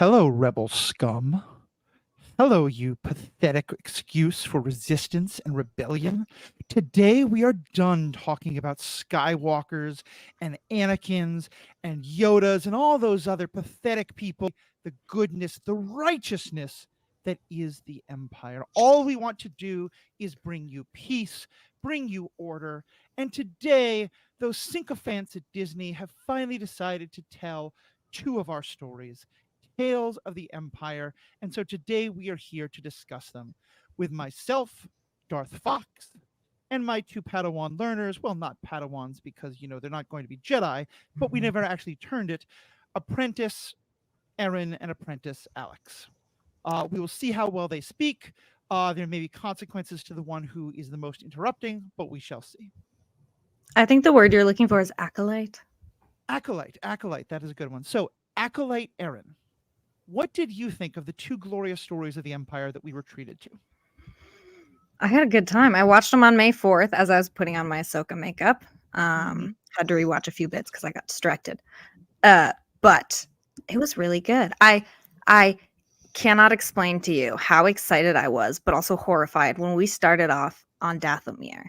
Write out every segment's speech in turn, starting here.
Hello, rebel scum. Hello, you pathetic excuse for resistance and rebellion. Today we are done talking about Skywalkers and Anakins and Yodas and all those other pathetic people, the goodness, the righteousness that is the Empire. All we want to do is bring you peace, bring you order. And today, those sycophants at Disney have finally decided to tell two of our stories, tales of the Empire. And so today we are here to discuss them with myself, Darth Fox, and my two Padawan learners. Well, not Padawans because, they're not going to be Jedi, but we never actually turned it. Apprentice Erin and Apprentice Alex. We will see how well they speak. There may be consequences to the one who is the most interrupting, but we shall see. I think the word you're looking for is acolyte. Acolyte. That is a good one. So, Acolyte Erin, what did you think of the two glorious stories of the Empire that we were treated to? I had a good time. I watched them on May 4th as I was putting on my Ahsoka makeup. Had to rewatch a few bits because I got distracted. But it was really good. I cannot explain to you how excited I was, but also horrified when we started off on Dathomir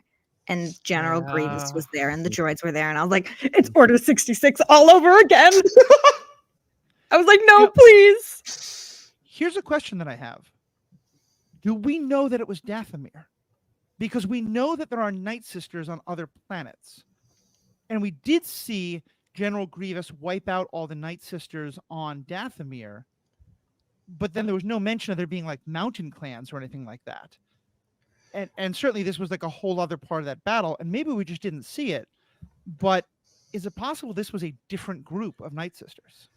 and General Grievous was there and the droids were there. And I was like, it's Order 66 all over again. I was like, no, please. Here's a question that I have. Do we know that it was Dathomir? Because we know that there are Night Sisters on other planets. And we did see General Grievous wipe out all the Night Sisters on Dathomir. But then there was no mention of there being like mountain clans or anything like that. And certainly this was like a whole other part of that battle. And maybe we just didn't see it. But is it possible this was a different group of Night Sisters?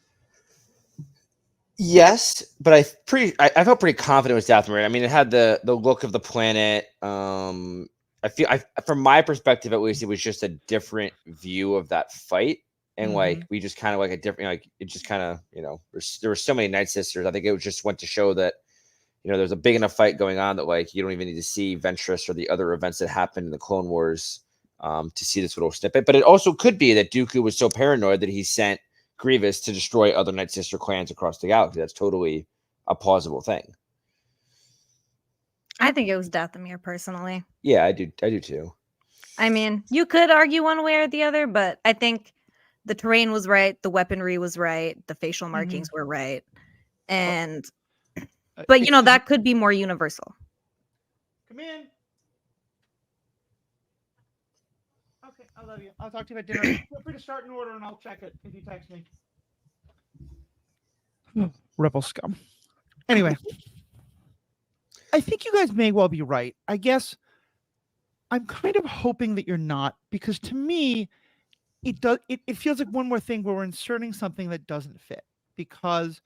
Yes, but I felt pretty confident it was Dathomir. I mean, it had the look of the planet. From my perspective at least, it was just a different view of that fight, and like we just kind of like a different, like it just kind of there were so many Night Sisters. I think it just went to show that there's a big enough fight going on that like you don't even need to see Ventress or the other events that happened in the Clone Wars to see this little snippet. But it also could be that Dooku was so paranoid that he sent Grievous to destroy other Night Sister clans across the galaxy. That's totally a plausible thing. I think it was Dathomir personally. Yeah, I do too. I mean, you could argue one way or the other, but I think the terrain was right, the weaponry was right, the facial markings were right. And but that could be more universal. Come in. Okay, I love you. I'll talk to you about dinner. Feel free to start an order and I'll check it if you text me. Rebel scum. Anyway, I think you guys may well be right. I guess I'm kind of hoping that you're not, because to me, it feels like one more thing where we're inserting something that doesn't fit. Because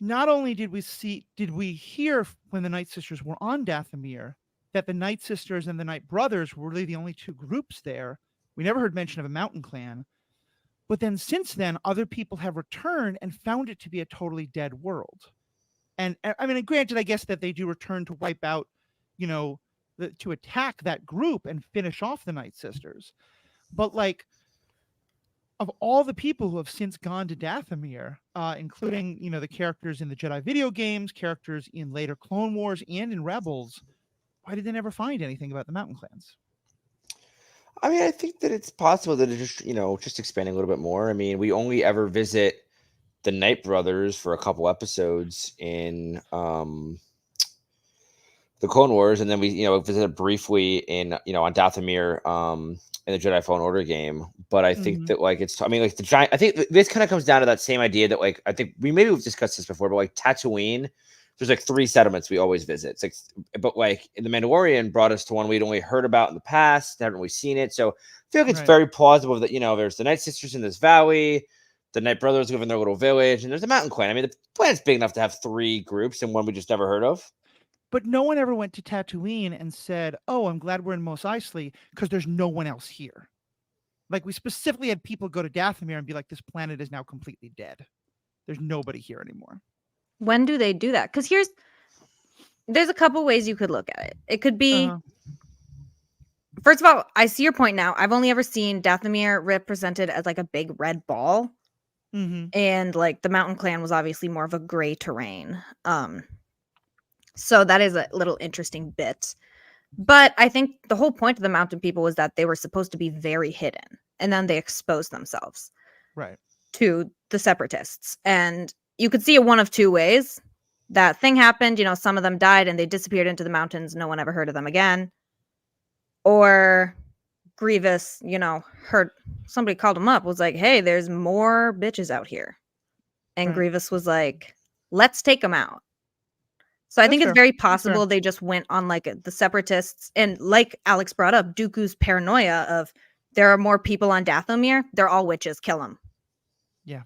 not only did we hear when the Night Sisters were on Dathomir that the Night Sisters and the Night Brothers were really the only two groups there. We never heard mention of a mountain clan. But then since then, other people have returned and found it to be a totally dead world. And I mean, granted, I guess that they do return to wipe out, to attack that group and finish off the Night Sisters. But like, of all the people who have since gone to Dathomir, including, the characters in the Jedi video games, characters in later Clone Wars and in Rebels, why did they never find anything about the mountain clans? I mean, I think that it's possible that it's just expanding a little bit more. I mean, we only ever visit the Night Brothers for a couple episodes in the Clone Wars, and then we visited briefly in on Dathomir in the Jedi Fallen Order game. But I think that like it's, I mean, like the giant. I think this kind of comes down to that same idea that like I think we've discussed this before, but like Tatooine, there's like 3 settlements we always visit. It's like, but like in the Mandalorian brought us to one we'd only heard about in the past, haven't really seen it. So I feel like it's very plausible that there's the Night Sisters in this valley, the Night Brothers live in their little village, and there's a mountain clan. I mean, the planet's big enough to have 3 groups and one we just never heard of. But no one ever went to Tatooine and said, "Oh, I'm glad we're in Mos Eisley because there's no one else here." Like we specifically had people go to Dathomir and be like, "This planet is now completely dead. There's nobody here anymore." When do they do that? Because there's a couple ways you could look at it. It could be, first of all, I see your point now. I've only ever seen Dathomir represented as like a big red ball. Mm-hmm. and like the Mountain Clan was obviously more of a gray terrain. So that is a little interesting bit. But I think the whole point of the Mountain People was that they were supposed to be very hidden, and then they exposed themselves Right. to the Separatists. And you could see it one of two ways. That thing happened, some of them died and they disappeared into the mountains. No one ever heard of them again. Or Grievous, heard somebody called him up, was like, hey, there's more bitches out here. And Right. Grievous was like, let's take them out. So I That's think it's fair. very That's fair. possible they just went on like the Separatists. And like Alex brought up, Dooku's paranoia of there are more people on Dathomir. They're all witches. Kill them. Yeah.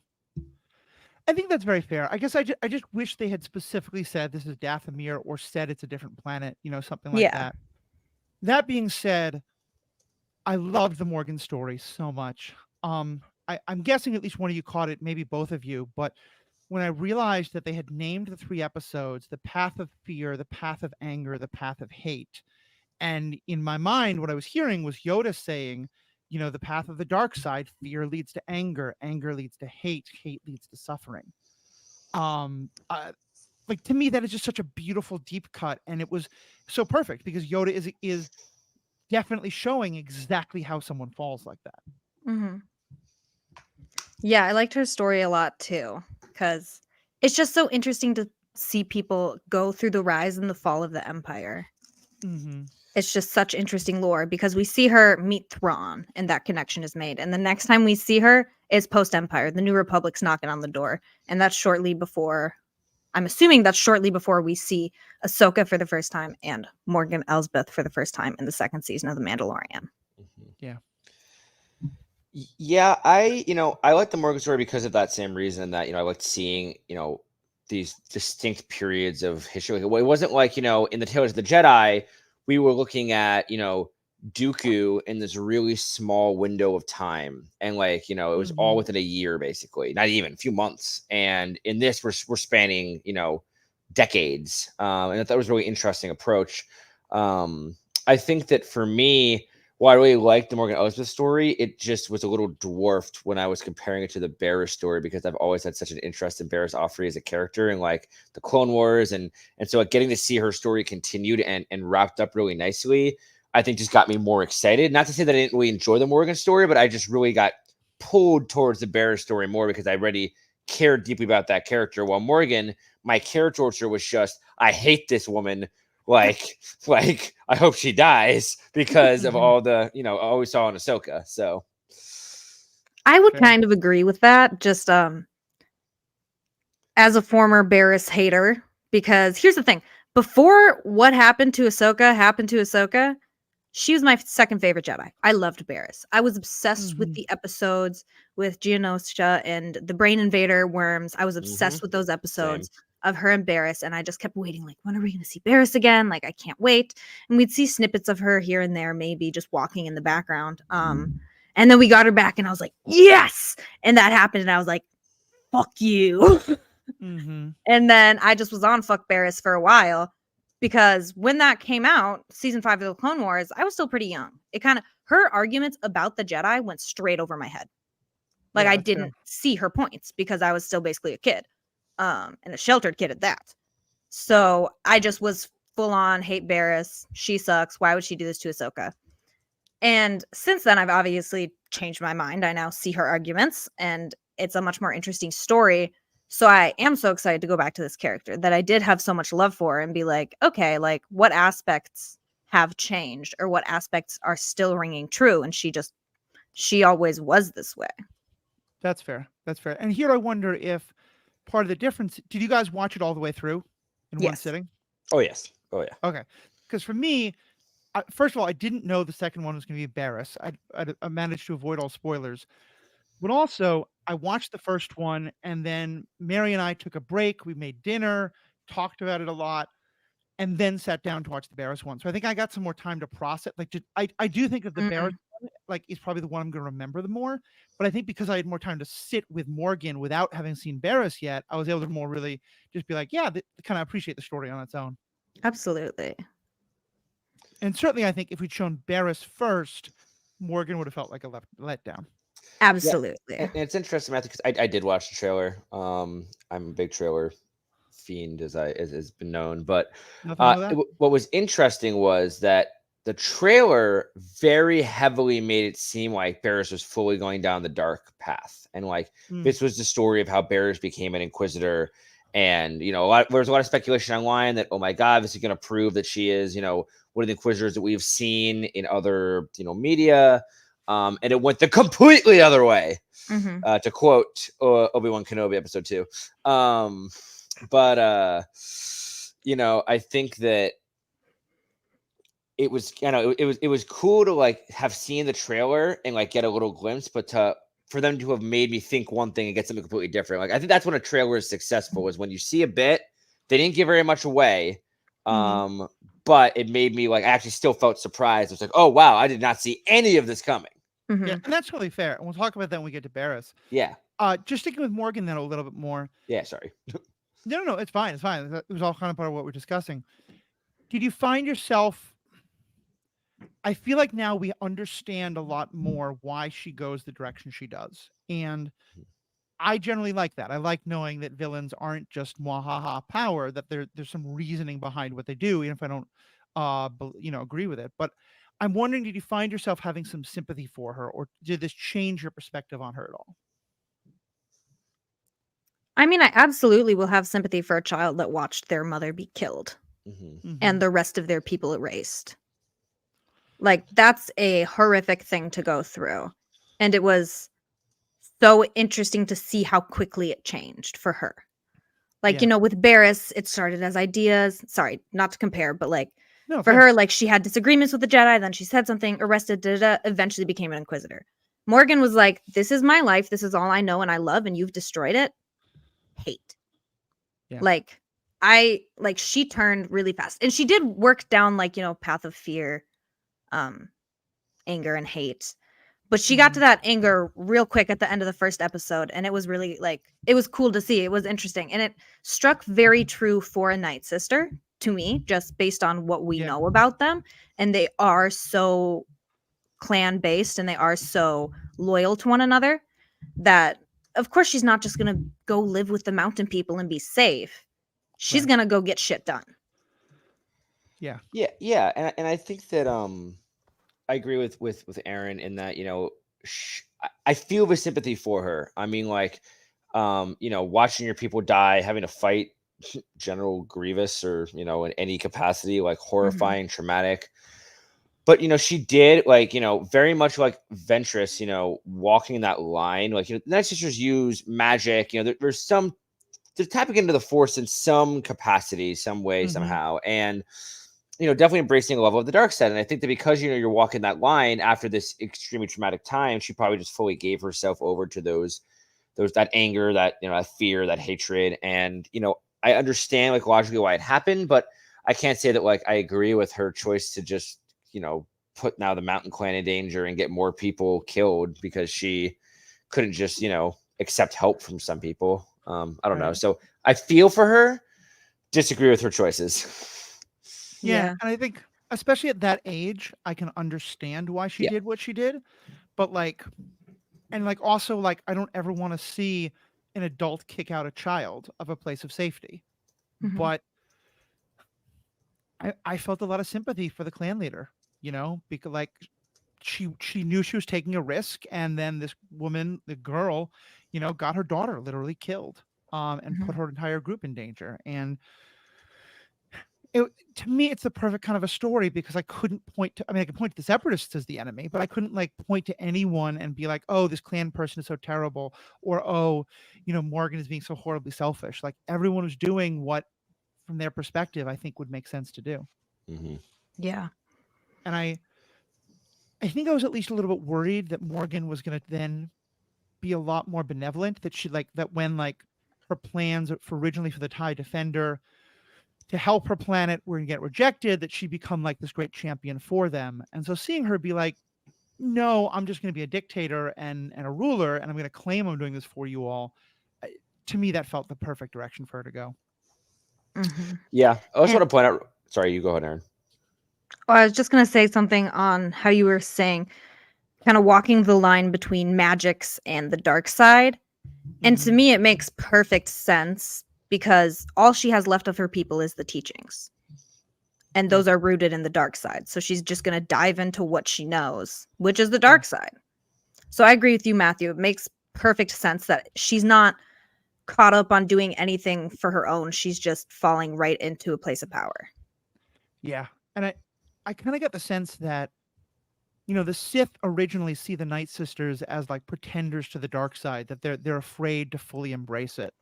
I think that's very fair. I guess I just wish they had specifically said this is Dathomir or said it's a different planet, something like Yeah. that. That being said, I love the Morgan story so much. I'm guessing at least one of you caught it, maybe both of you, but when I realized that they had named the 3 episodes The Path of Fear, The Path of Anger, The Path of Hate, and in my mind, what I was hearing was Yoda saying, the path of the dark side, fear leads to anger, anger leads to hate, hate leads to suffering. Like to me, that is just such a beautiful deep cut, and it was so perfect because Yoda is definitely showing exactly how someone falls like that. Mm-hmm. Yeah, I liked her story a lot too, because it's just so interesting to see people go through the rise and the fall of the Empire. Mm-hmm. It's just such interesting lore because we see her meet Thrawn and that connection is made. And the next time we see her is post-Empire. The New Republic's knocking on the door. And that's shortly before, I'm assuming that's shortly before we see Ahsoka for the first time and Morgan Elsbeth for the first time in the 2nd season of The Mandalorian. Yeah. Yeah, I like the Morgan story because of that same reason that, I liked seeing, these distinct periods of history. It wasn't like, in the Tales of the Jedi, we were looking at, Dooku in this really small window of time. And like, it was all within a year, basically, not even a few months. And in this, we're spanning, decades. And I thought it was a really interesting approach. I think that for me, while I really liked the Morgan Elsbeth story, it just was a little dwarfed when I was comparing it to the Barriss story because I've always had such an interest in Barriss Offrey as a character and like the Clone Wars and so like getting to see her story continued and wrapped up really nicely, I think just got me more excited. Not to say that I didn't really enjoy the Morgan story, but I just really got pulled towards the Barriss story more because I already cared deeply about that character. While Morgan, my character was just, I hate this woman. Like I hope she dies because of all the, all we saw in Ahsoka. So I would kind of agree with that. Just as a former Barriss hater, because here's the thing: before what happened to Ahsoka, she was my 2nd favorite Jedi. I loved Barriss. I was obsessed with the episodes with Geonosia and the Brain Invader worms. I was obsessed with those episodes. Same. Of her and Barriss, and I just kept waiting, like, when are we going to see Barriss again? Like, I can't wait. And we'd see snippets of her here and there, maybe just walking in the background. And then we got her back, and I was like, yes! And that happened, and I was like, fuck you. And then I just was on fuck Barriss for a while, because when that came out, season 5 of the Clone Wars, I was still pretty young. It kind of, her arguments about the Jedi went straight over my head. Like, I didn't see her points because I was still basically a kid. And a sheltered kid at that. So I just was full on hate Barriss. She sucks. Why would she do this to Ahsoka? And since then, I've obviously changed my mind. I now see her arguments, and it's a much more interesting story. So I am so excited to go back to this character that I did have so much love for and be like, okay, like what aspects have changed or what aspects are still ringing true? And she always was this way. That's fair. And here I wonder if part of the difference, did you guys watch it all the way through in one sitting? Oh, yes. Oh, yeah. Okay. Because for me, first of all, I didn't know the second one was going to be Barriss. I managed to avoid all spoilers. But also, I watched the first one, and then Mary and I took a break. We made dinner, talked about it a lot, and then sat down to watch the Barriss one. So I think I got some more time to process. Like, I do think that the Barriss one, like, is probably the one I'm going to remember the more. But I think because I had more time to sit with Morgan without having seen Barriss yet, I was able to more really just be like, yeah, kind of appreciate the story on its own. Absolutely. And certainly, I think if we'd shown Barriss first, Morgan would have felt like a letdown. Absolutely. And it's interesting, Matthew, because I did watch the trailer. I'm a big trailer fiend, as has been known. But Nothing wrong with that. what was interesting was that the trailer very heavily made it seem like Barris was fully going down the dark path, and like this was the story of how Barris became an Inquisitor. And there's a lot of speculation online that, oh my God, this is going to prove that she is one of the Inquisitors that we've seen in other media. And it went the completely other way. To quote Obi-Wan Kenobi episode 2. But I think that it was it was cool to like have seen the trailer and like get a little glimpse, but for them to have made me think one thing and get something completely different. Like I think that's when a trailer is successful, is when you see a bit, they didn't give very much away. But it made me like, I actually still felt surprised. It's like, oh wow, I did not see any of this coming. Yeah, and that's totally fair. And we'll talk about that when we get to Barris. Yeah. Just sticking with Morgan then a little bit more. Yeah, sorry. No, it's fine. It's fine. It was all kind of part of what we're discussing. Did you find yourself? I feel like now we understand a lot more why she goes the direction she does. And I generally like that. I like knowing that villains aren't just mwahaha power, that there's some reasoning behind what they do, even if I don't agree with it. But I'm wondering, did you find yourself having some sympathy for her, or did this change your perspective on her at all? I mean, I absolutely will have sympathy for a child that watched their mother be killed and the rest of their people erased. Like, that's a horrific thing to go through. And it was so interesting to see how quickly it changed for her. Like, with Barris, it started as ideas. Sorry, not to compare, but like, for her, like, she had disagreements with the Jedi, then she said something, arrested, eventually became an Inquisitor. Morgan was like, this is my life, this is all I know and I love, and you've destroyed it. Hate. Yeah. She turned really fast. And she did work down, like, path of fear, anger and hate. But she got to that anger real quick at the end of the first episode, and it was really, like, it was cool to see. It was interesting. And it struck very true for a Night Sister, to me, just based on what we know about them. And they are so clan-based, and they are so loyal to one another that, of course, she's not just going to go live with the mountain people and be safe. She's going to go get shit done. Yeah. And I think that I agree with Erin in that, I feel the sympathy for her. I mean, like, watching your people die, having to fight General Grievous, or, in any capacity, like, horrifying, traumatic. But, she did, like, very much like Ventress, walking that line. Like, the Night Sisters use magic. They're tapping into the Force in some capacity, some way, somehow. And, definitely embracing a level of the dark side. And I think that because, you're walking that line after this extremely traumatic time, she probably just fully gave herself over to that anger, that, that fear, that hatred. And, I understand, like, logically why it happened, but I can't say that, like, I agree with her choice to just, put now the Mountain Clan in danger and get more people killed because she couldn't just, accept help from some people. I don't know. So I feel for her, disagree with her choices. Yeah. And I think, especially at that age, I can understand why she did what she did. But also, I don't ever want to see an adult kick out a child of a place of safety. But I felt a lot of sympathy for the clan leader, because, like, she knew she was taking a risk, and then this woman, the girl, got her daughter literally killed, and put her entire group in danger. And to me, it's the perfect kind of a story, because I couldn't point to, I could point to the Separatists as the enemy, but I couldn't, like, point to anyone and be like, oh, this clan person is so terrible, or, oh, Morgan is being so horribly selfish. Like, everyone was doing what, from their perspective, I think would make sense to do. Yeah. And I think I was at least a little bit worried that Morgan was going to then be a lot more benevolent, that that when, like, her plans for originally for the TIE Defender to help her planet were going to get rejected, that she become like this great champion for them. And so seeing her be like, no, I'm just going to be a dictator and a ruler, and I'm going to claim I'm doing this for you all. To me, that felt the perfect direction for her to go. Yeah. I also want to point out, sorry, you go ahead, Erin. Well, I was just going to say something on how you were saying kind of walking the line between magics and the dark side. And to Mhm. me, it makes perfect sense because all she has left of her people is the teachings. And those are rooted in the dark side. So she's just going to dive into what she knows, which is the dark side. So I agree with you, Matthew. It makes perfect sense that she's not caught up on doing anything for her own. She's just falling right into a place of power. Yeah. And I kind of get the sense that, the Sith originally see the Night Sisters as like pretenders to the dark side, that they're afraid to fully embrace it.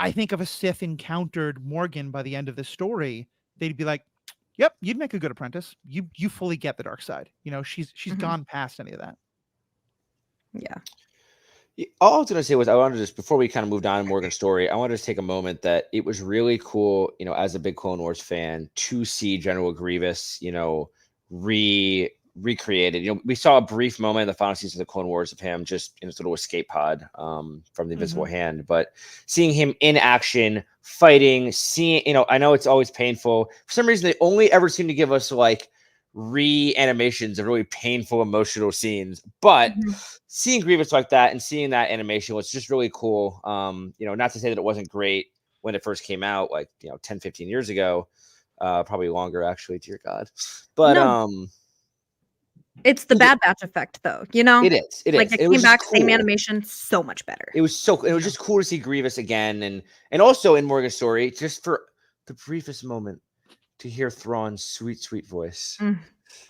I think if a Sith encountered Morgan by the end of this story, they'd be like, "Yep, you'd make a good apprentice. You fully get the dark side. She's Mhm. gone past any of that." Yeah. All I was going to say was I wanted to just, before we kind of moved on to Morgan's story, I wanted to just take a moment that it was really cool, as a big Clone Wars fan, to see General Grievous, recreated. We saw a brief moment in the final season of the Clone Wars of him just in his little escape pod from the Invisible Hand, but seeing him in action, fighting, seeing, I know it's always painful. For some reason, they only ever seem to give us like re-animations of really painful emotional scenes, but seeing Grievous like that and seeing that animation was just really cool. Not to say that it wasn't great when it first came out, like 10, 15 years ago, probably longer actually, dear God. But No. It's the Bad Batch effect, though. it is. Like it was came just back, cool. same animation, so much better. It was just cool to see Grievous again, and also in Morgan's story, just for the briefest moment, to hear Thrawn's sweet, sweet voice.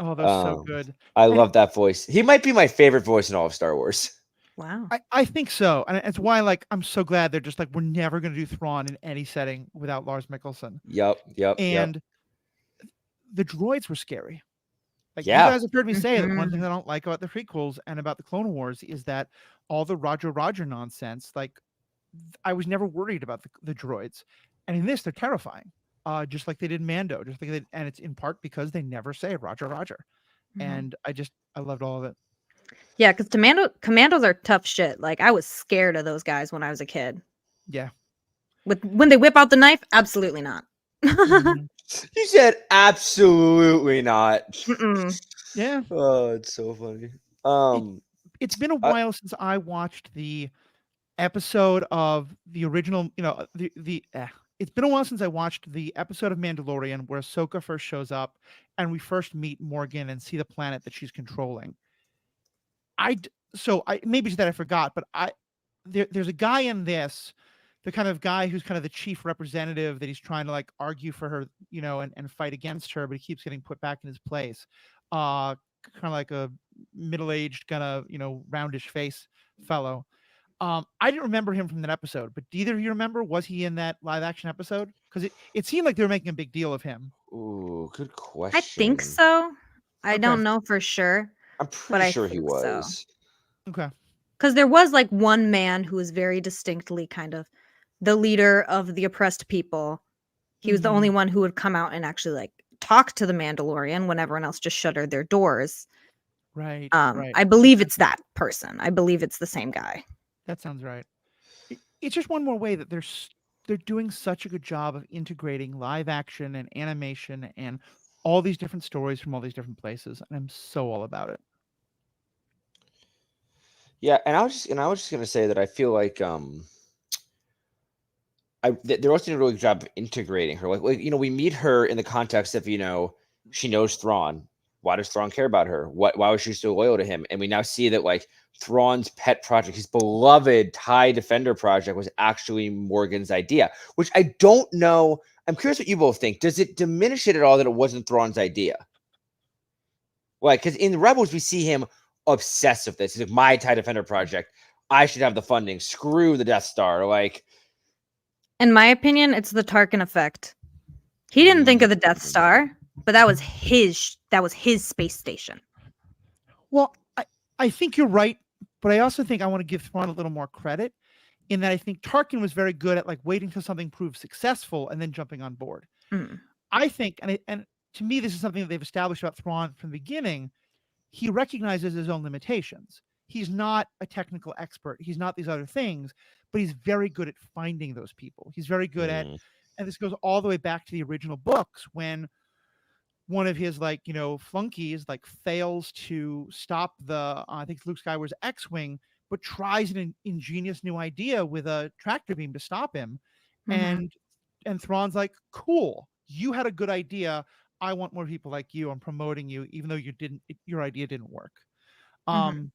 Oh, that's so good. I love that voice. He might be my favorite voice in all of Star Wars. Wow. I think so, and it's why I'm so glad they're just like, we're never going to do Thrawn in any setting without Lars Mikkelsen. Yep. And the droids were scary. Like, you Yeah. guys have heard me say that one thing I don't like about the prequels and about the Clone Wars is that all the Roger nonsense, like, I was never worried about the droids. And in this, they're terrifying. Just like they did Mando, and it's in part because they never say Roger. And I loved all of it. Yeah, because commandos are tough shit. Like, I was scared of those guys when I was a kid. Yeah. When they whip out the knife, absolutely not. You said absolutely not. Yeah. Oh, it's so funny. It's been a while since I watched the episode of the original, it's been a while since I watched the episode of Mandalorian where Ahsoka first shows up and we first meet Morgan and see the planet that she's controlling. Maybe it's that I forgot, but there's a guy in this, the kind of guy who's kind of the chief representative that he's trying to like argue for her, and fight against her, but he keeps getting put back in his place. Kind of like a middle-aged, kind of, roundish face fellow. I didn't remember him from that episode, but do either of you remember? Was he in that live action episode? Because it seemed like they were making a big deal of him. Ooh, good question. I think so. I Okay. don't know for sure. I'm pretty sure he was. So. Okay. Because there was like one man who was very distinctly kind of the leader of the oppressed people. He was the only one who would come out and actually like talk to the Mandalorian when everyone else just shuttered their doors. Right. I believe it's that person. I believe it's the same guy. That sounds right. It's just one more way that they're doing such a good job of integrating live action and animation and all these different stories from all these different places, and I'm so all about it. Yeah, and I was just gonna say that I feel like they're also doing a really good job of integrating her. Like we meet her in the context of she knows Thrawn. Why does Thrawn care about her? Why was she so loyal to him? And we now see that like Thrawn's pet project, his beloved TIE Defender project, was actually Morgan's idea, which I don't know. I'm curious what you both think. Does it diminish it at all that it wasn't Thrawn's idea? Like, because in Rebels, we see him obsessed with this. He's like, my TIE Defender project, I should have the funding. Screw the Death Star. Like, in my opinion, it's the Tarkin effect. He didn't think of the Death Star, but that was his space station. Well, I think you're right, but I also think I want to give Thrawn a little more credit in that I think Tarkin was very good at like waiting till something proved successful and then jumping on board. I think, and to me, this is something that they've established about Thrawn from the beginning. He recognizes his own limitations. He's not a technical expert. He's not these other things, but he's very good at finding those people. He's very good at, and this goes all the way back to the original books when one of his like, flunkies like fails to stop the I think it's Luke Skywalker's X-wing, but tries an ingenious new idea with a tractor beam to stop him. Mhm. And Thrawn's like, cool, you had a good idea. I want more people like you. I'm promoting you, even though your idea didn't work. Mhm.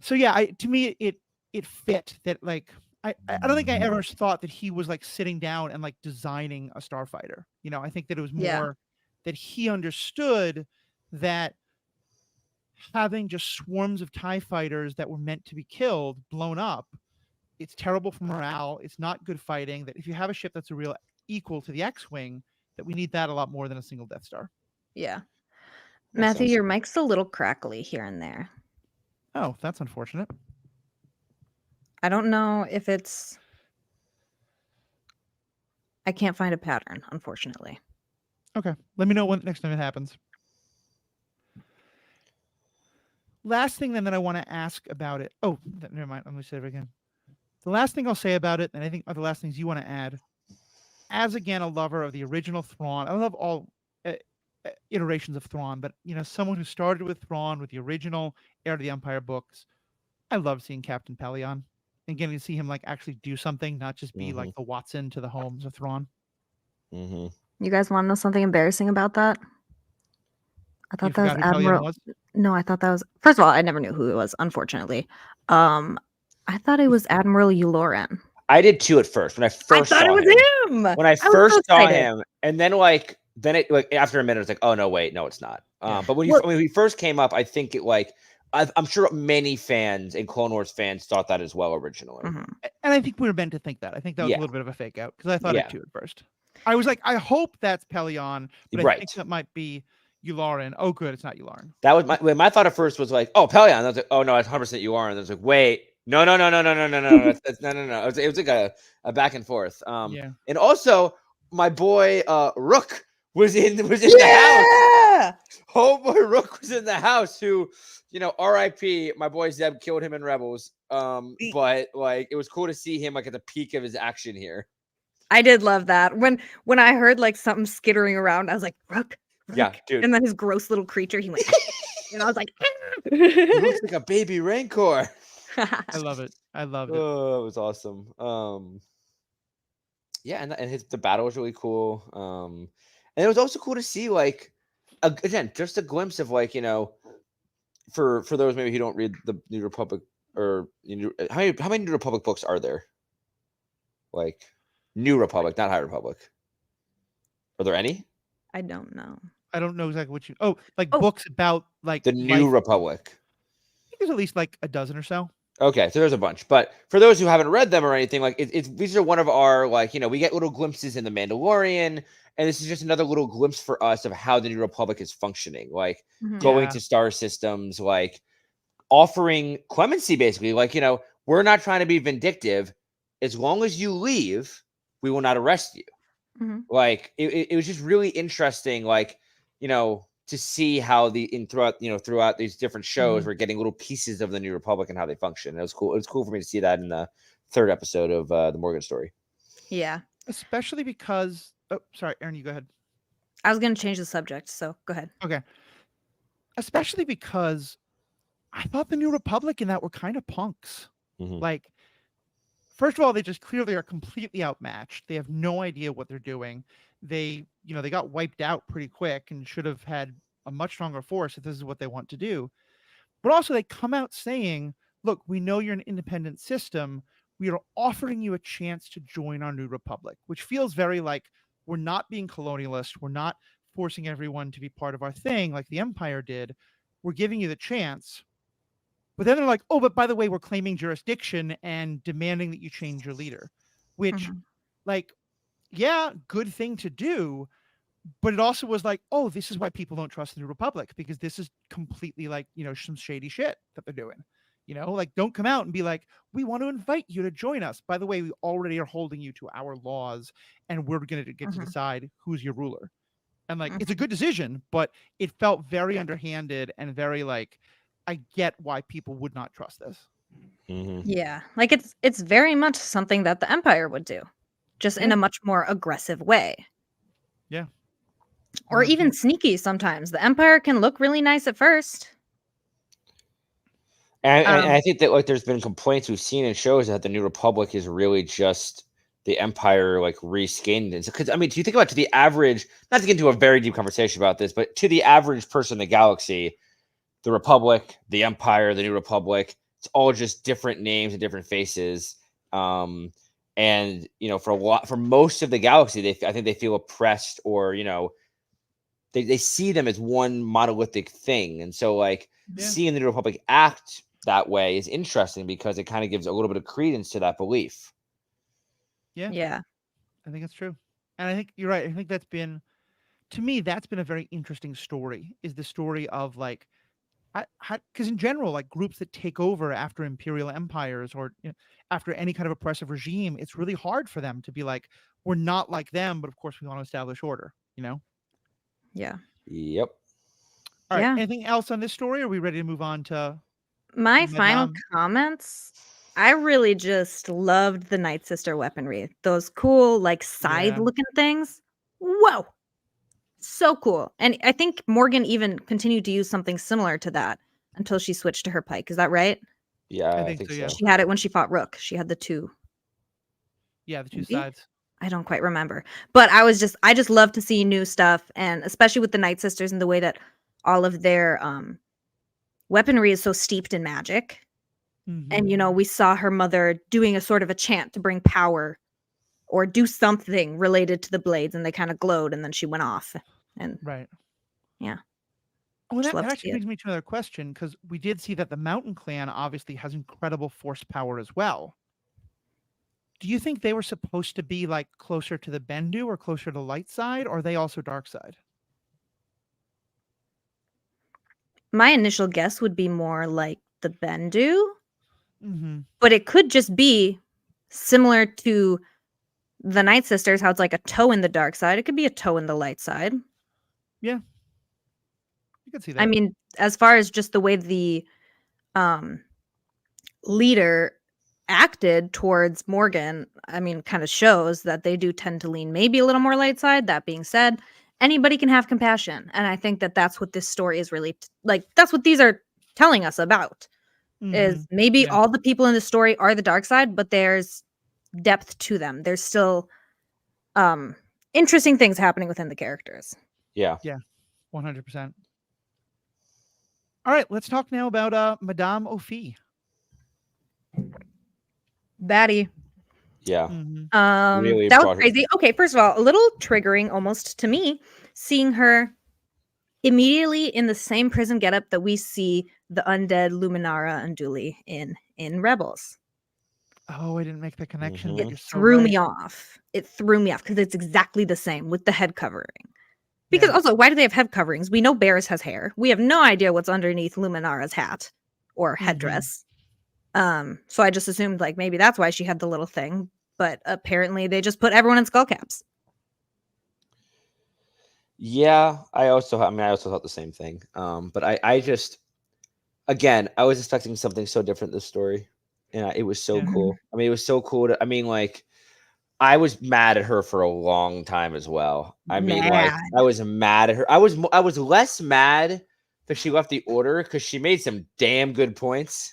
So yeah, to me it fit that like I don't think I ever thought that he was like sitting down and like designing a starfighter. I think that it was Yeah. more that he understood that having just swarms of TIE fighters that were meant to be killed, blown up, it's terrible for morale. It's not good fighting. That if you have a ship that's a real equal to the X-Wing, that we need that a lot more than a single Death Star. Yeah. Makes Matthew, sense. your mic's a little crackly here and there. Oh, that's unfortunate. I don't know if it's. I can't find a pattern, unfortunately. Okay, let me know when next time it happens. Last thing then that I want to ask about it. Oh, never mind. Let me say it again. The last thing I'll say about it, and I think are the last things you want to add, as again a lover of the original Thrawn, I love all iterations of Thrawn, but someone who started with Thrawn with the original Heir to the Empire books, I love seeing Captain Pelion and getting to see him like actually do something, not just be like the Watson to the Holmes of Thrawn. Mm-hmm. You guys want to know something embarrassing about that? I You thought that was forgot who Pelion Admiral. was? No, I thought that was. First of all, I never knew who it was. Unfortunately, I thought it was Admiral Euloran. I did too at first when I I first thought it saw was him. him. When I I was so first saw excited. him, and then it like after a minute, it's like, oh no, wait, no, it's not. Yeah. But when he first came up, I think it like I'm sure many fans and Clone Wars fans thought that as well originally. Mhm. And I think we were meant to think that. I think that was Yeah. a little bit of a fake out because I thought Yeah. it too at first. I was like, I hope that's Pelion, but I Right. think that might be Yularen. Oh, good, it's not Yularen. That was my thought at first was like, oh, Pelion. I was like, oh no, it's 100% you are. And I was like, wait, no. That's no. It was like a back and forth. Yeah. And also my boy Rook was in the house. Homeboy Rook was in the house. Who, R.I.P. My boy Zeb killed him in Rebels. But like it was cool to see him like at the peak of his action here. I did love that. When I heard like something skittering around, I was like, Rook. Yeah, dude. And then his gross little creature, he went, and I was like, He looks like a baby Rancor. I love it. I loved it. Oh, it was awesome. Yeah, and the battle was really cool. And it was also cool to see like again just a glimpse of like for those maybe who don't read the New Republic or how many New Republic books are there? Like New Republic, not High Republic. Are there any? I don't know. I don't know exactly what you. Oh, like books about like the New Republic. I think there's at least like a dozen or so. Okay, so there's a bunch, but for those who haven't read them or anything, like these are one of our like we get little glimpses in the Mandalorian, and this is just another little glimpse for us of how the New Republic is functioning, like going to star systems, like offering clemency, basically, like we're not trying to be vindictive. As long as you leave, we will not arrest you. Mm-hmm. Like it was just really interesting, like to see how throughout these different shows, we're getting little pieces of the New Republic and how they function. It was cool. It was cool for me to see that in the third episode of the Morgan story. Yeah, especially because. Oh, sorry, Erin, you go ahead. I was going to change the subject, so go ahead. Okay. Especially because I thought the New Republic in that were kind of punks. Mm-hmm. Like, first of all, they just clearly are completely outmatched. They have no idea what they're doing. They got wiped out pretty quick and should have had a much stronger force if this is what they want to do. But also they come out saying, look, we know you're an independent system. We are offering you a chance to join our New Republic, which feels very like we're not being colonialist. We're not forcing everyone to be part of our thing like the Empire did. We're giving you the chance. But then they're like, oh, but by the way, we're claiming jurisdiction and demanding that you change your leader, which like, yeah, good thing to do. But it also was like, oh, this is why people don't trust the New Republic, because this is completely like, some shady shit that they're doing. Like don't come out and be like, we want to invite you to join us. By the way, we already are holding you to our laws and we're going to get to decide who's your ruler. And like, it's a good decision, but it felt very underhanded and very like, I get why people would not trust this. Mm-hmm. Yeah, like it's very much something that the Empire would do, just in a much more aggressive way. Yeah. Or even sneaky sometimes. The Empire can look really nice at first. And I think that like there's been complaints we've seen in shows that the New Republic is really just the Empire like reskinned. And because I mean, do you think about to the average, not to get into a very deep conversation about this, but to the average person in the galaxy, the Republic, the Empire, the New Republic, it's all just different names and different faces. And you know, for most of the galaxy, I think they feel oppressed, or you know, they see them as one monolithic thing. And so like seeing the New Republic act that way is interesting because it kind of gives a little bit of credence to that belief. Yeah. I think it's true. And I think you're right. I think that's been, to me, that's been a very interesting story, is the story of like, because in general, like groups that take over after imperial empires, or you know, after any kind of oppressive regime, it's really hard for them to be like, we're not like them, but of course we want to establish order, you know? Yeah. Yep. All right. Yeah. Anything else on this story? Or are we ready to move on to My final Madame? comments, I really just loved the Night Sister weaponry. Those cool, like scythe looking things. Whoa. So cool. And I think Morgan even continued to use something similar to that until she switched to her pike. Is that right? Yeah, I I think think so, so. yeah. She had it when she fought Rook. She had the two. Yeah, the two Maybe? sides. I don't quite remember. But I just love to see new stuff, and especially with the Night Sisters and the way that all of their weaponry is so steeped in magic. And, you know, we saw her mother doing a sort of a chant to bring power or do something related to the blades, and they kind of glowed, and then she went off. And Right. yeah. Oh, and Just that love to actually see it. brings me to another question, because we did see that the Mountain Clan obviously has incredible force power as well. Do you think they were supposed to be like closer to the Bendu or closer to the light side, or are they also dark side? My initial guess would be more like the Bendu, Mm-hmm. but it could just be similar to the Night Sisters, how it's like a toe in the dark side. It could be a toe in the light side. Yeah. You could see that. I mean, as far as just the way the leader acted towards Morgan, I mean, kind of shows that they do tend to lean maybe a little more light side. That being said, anybody can have compassion. And I think that that's what this story is really like, that's what these are telling us about. Is maybe Yeah. all the people in the story are the dark side, but there's depth to them. There's still interesting things happening within the characters. Yeah. 100%. All right, let's talk now about Madame Ophi. Baddie. Yeah. Really That was brought her- crazy. Okay, first of all, a little triggering almost to me seeing her immediately in the same prison getup that we see the undead Luminara and Dooley in Rebels. Oh, I didn't make the connection. Mhm. But It you're so threw right. me off. It threw me off because it's exactly the same with the head covering. Because Yeah. also, why do they have head coverings? We know Barris has hair. We have no idea what's underneath Luminara's hat or headdress. So I just assumed like maybe that's why she had the little thing. But apparently they just put everyone in skull caps. Yeah, I also thought the same thing. But I just, again, I was expecting something so different this story. And it was so Yeah. cool. I mean, it was so cool to, I mean, like, I was mad at her for a long time as well. I mean, like, Mad. I was mad at her. I was less mad that she left the order because she made some damn good points.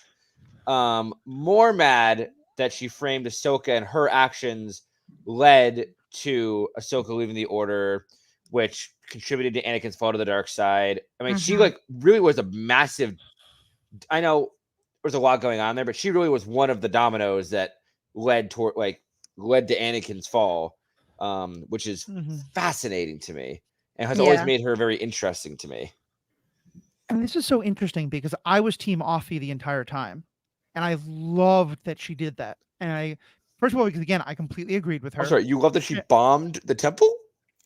More mad that she framed Ahsoka and her actions led to Ahsoka leaving the order, which contributed to Anakin's fall to the dark side. I mean, she like really was a massive. I know there's a lot going on there, but she really was one of the dominoes that led to Anakin's fall, which is fascinating to me and has always made her very interesting to me. And this is so interesting because I was Team Offie the entire time, and I loved that she did that. And I, first of all, because again, I completely agreed with her. I'm sorry, you love that she bombed the temple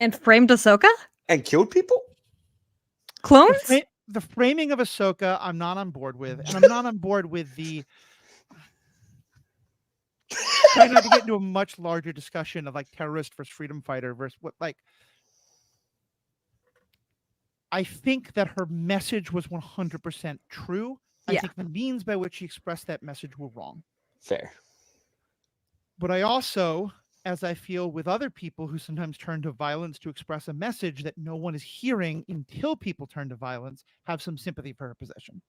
And framed Ahsoka? and killed people? Clones? The framing of Ahsoka, I'm not on board with, and I'm not on board with the. Trying not to get into a much larger discussion of like terrorist versus freedom fighter versus what like. I think that her message was 100% true. I think the means by which she expressed that message were wrong. Fair. But I also as I feel with other people who sometimes turn to violence to express a message that no one is hearing until people turn to violence, have some sympathy for her position.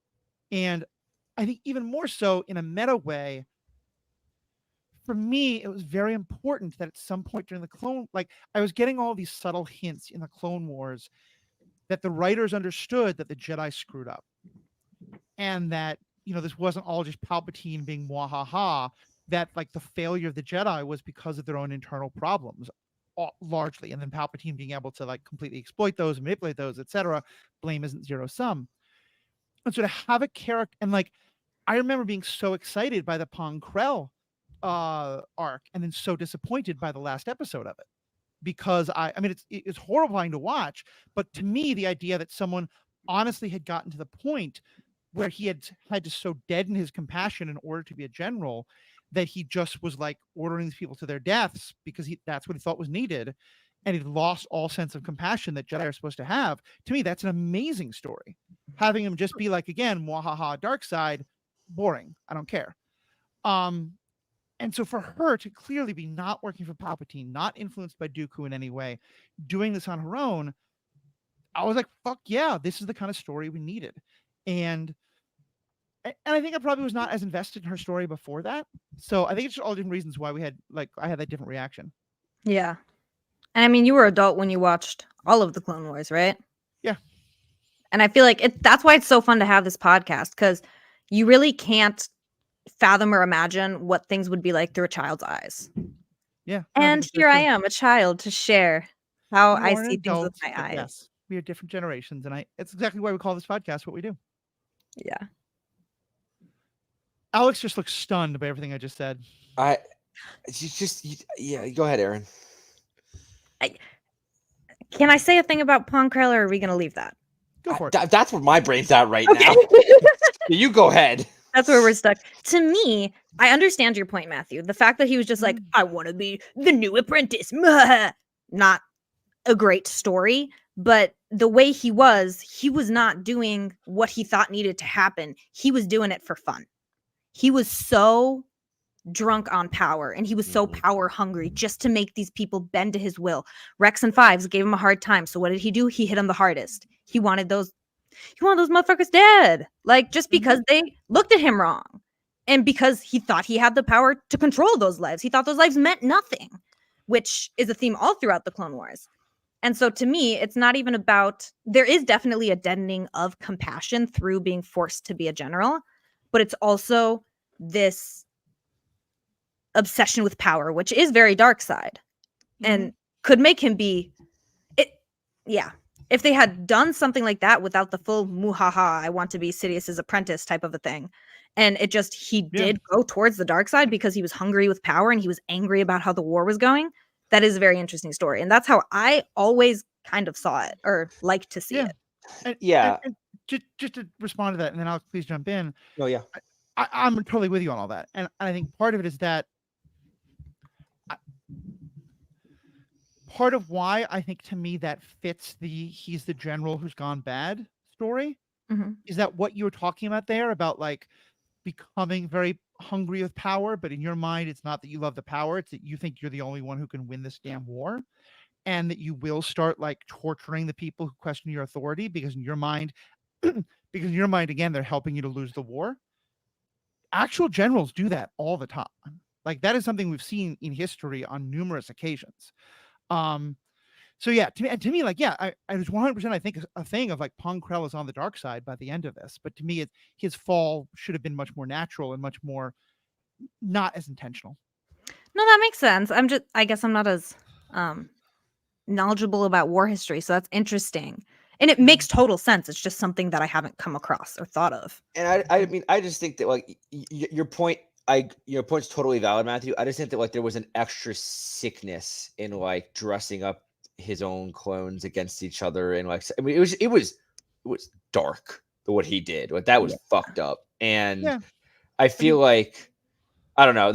And I think even more so in a meta way, for me, it was very important that at some point during the Clone, like I was getting all these subtle hints in the Clone Wars that the writers understood that the Jedi screwed up, and that this wasn't all just Palpatine being wahaha. That like the failure of the Jedi was because of their own internal problems, largely, and then Palpatine being able to like completely exploit those, manipulate those, etc. Blame isn't zero sum, and so to have a character and like I remember being so excited by the Pong Krell arc, and then so disappointed by the last episode of it because I mean it's horrifying to watch, but to me the idea that someone honestly had gotten to the point where he had to so deaden his compassion in order to be a general that he just was like ordering these people to their deaths because that's what he thought was needed, and he lost all sense of compassion that Jedi are supposed to have. To me, that's an amazing story. Having him just be like, again, mwahaha, dark side, boring. I don't care. And so for her to clearly be not working for Palpatine, not influenced by Dooku in any way, doing this on her own, I was like, fuck yeah, this is the kind of story we needed. And I think I probably was not as invested in her story before that. So I think it's just all different reasons why I had that different reaction. Yeah. And I mean, you were adult when you watched all of the Clone Wars, right? Yeah. And I feel like that's why it's so fun to have this podcast, because you really can't fathom or imagine what things would be like through a child's eyes. Yeah. And here I am, a child, to share how You I are an see things with adult, my but eyes. yes, we are different generations, and it's exactly why we call this podcast what we do. Yeah. Alex just looks stunned by everything I just said. Yeah, go ahead, Erin. Can I say a thing about Pong Krell, or are we going to leave that? Go for it. That's where my brain's at right now. You go ahead. That's where we're stuck. To me, I understand your point, Matthew. The fact that he was just like, I want to be the new apprentice. Not a great story, but the way he was not doing what he thought needed to happen. He was doing it for fun. He was so drunk on power, and he was so power hungry just to make these people bend to his will. Rex and Fives gave him a hard time. So what did he do? He hit him the hardest. He wanted those motherfuckers dead. Like, just because they looked at him wrong. And because he thought he had the power to control those lives. He thought those lives meant nothing, which is a theme all throughout the Clone Wars. And so to me, it's not even about, there is definitely a deadening of compassion through being forced to be a general, but it's also this obsession with power, which is very dark side, and could make him be it. Yeah. If they had done something like that without the full muhaha, I want to be Sidious's apprentice type of a thing, and it just, he did go towards the dark side because he was hungry with power and he was angry about how the war was going, that is a very interesting story. And that's how I always kind of saw it, or like to see it. And just to respond to that, and then Alex, please jump in. Oh, yeah. I'm totally with you on all that. And I think part of it is that part of why I think to me that fits he's the general who's gone bad story is that what you were talking about there about like becoming very hungry with power, but in your mind, it's not that you love the power. It's that you think you're the only one who can win this damn war, and that you will start like torturing the people who question your authority because in your mind, again, they're helping you to lose the war. Actual generals do that all the time. Like that is something we've seen in history on numerous occasions. So yeah, to me, like, yeah, I was 100%, I think, a thing of like Pong Krell is on the dark side by the end of this, but to me, his fall should have been much more natural and much more not as intentional. No, that makes sense. I guess I'm not as knowledgeable about war history, so that's interesting. And it makes total sense. It's just something that I haven't come across or thought of. And I mean, I just think that like your point's totally valid, Matthew. I just think that like there was an extra sickness in like dressing up his own clones against each other, and like, I mean, it was dark what he did. Like that was fucked up, and I feel like, I don't know,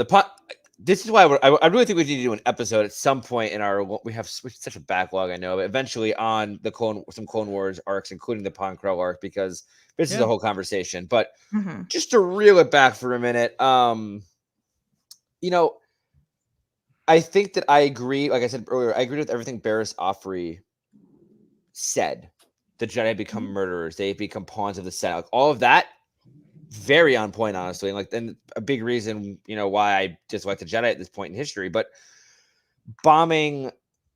this is why I really think we need to do an episode at some point in our, we have such a backlog, I know, but eventually on some Clone Wars arcs, including the Pong Krell arc, because this is a whole conversation. But just to reel it back for a minute, you know, I think that I agree. Like I said earlier, I agree with everything Barris Offrey said. The Jedi become murderers. They become pawns of the Senate. Like, all of that, very on point, honestly. And and a big reason, why I dislike the Jedi at this point in history. But bombing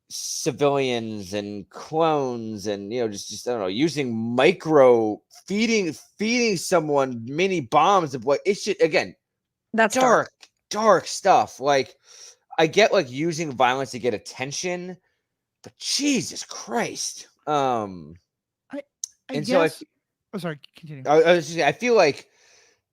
civilians and clones, and just I don't know, using feeding someone mini bombs of what it should, again, That's dark. dark stuff. Like, I get like using violence to get attention, but Jesus Christ. I And guess. Sorry, continue. I feel like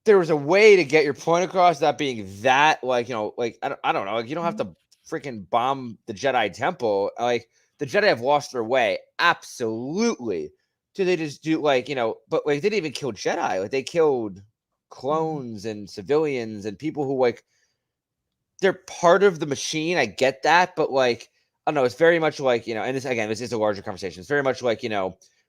there was a way to get your point across, that being that, like, like, I don't know, like, you don't have to freaking bomb the Jedi Temple. Like, the Jedi have lost their way, absolutely. Do they just do, like, but like, they didn't even kill Jedi. Like, they killed clones and civilians and people who, like, they're part of the machine. I get that, but like, I don't know. It's very much like, and this is a larger conversation. It's very much like,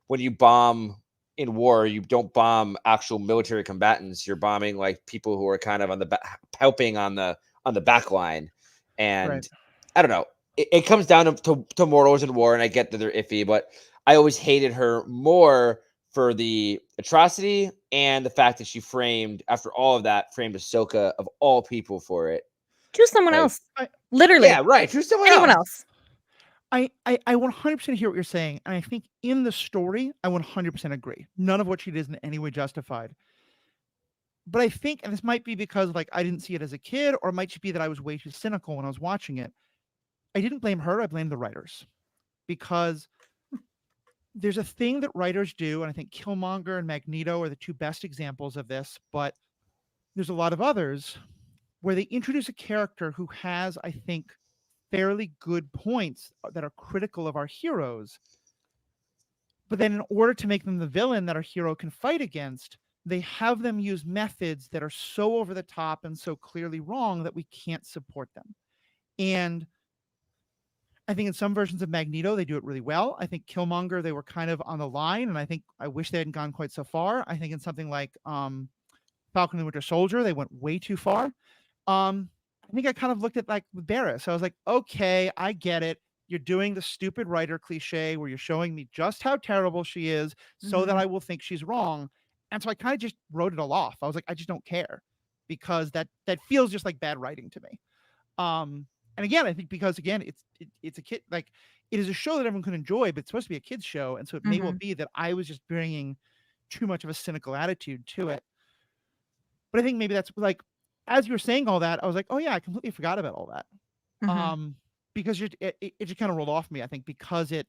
when you bomb in war, you don't bomb actual military combatants. You're bombing like people who are kind of on the helping on the back line. And Right. I don't know. It comes down to mortals in war, and I get that they're iffy, but I always hated her more for the atrocity and the fact that she after all of that, framed Ahsoka of all people for it. Choose someone Like, else. Literally. Yeah, right. Choose someone Anyone else. I 100% hear what you're saying, and I think in the story, I 100% agree. None of what she did is in any way justified. But I think, and this might be because like I didn't see it as a kid, or it might just be that I was way too cynical when I was watching it. I didn't blame her. I blamed the writers, because there's a thing that writers do, and I think Killmonger and Magneto are the two best examples of this. But there's a lot of others where they introduce a character who has, I think, fairly good points that are critical of our heroes. But then in order to make them the villain that our hero can fight against, they have them use methods that are so over the top and so clearly wrong that we can't support them. And I think in some versions of Magneto, they do it really well. I think Killmonger, they were kind of on the line, and I wish they hadn't gone quite so far. I think in something like Falcon and Winter Soldier, they went way too far. I think I kind of looked at like with Barris. I was like, okay, I get it. You're doing the stupid writer cliche where you're showing me just how terrible she is so that I will think she's wrong. And so I kind of just wrote it all off. I was like, I just don't care, because that feels just like bad writing to me. And again, I think because again, it's a kid, like it is a show that everyone can enjoy, but it's supposed to be a kid's show. And so it may well be that I was just bringing too much of a cynical attitude to it. But I think maybe that's like, as you were saying all that, I was like, oh yeah, I completely forgot about all that. Because it just kind of rolled off me, I think, because it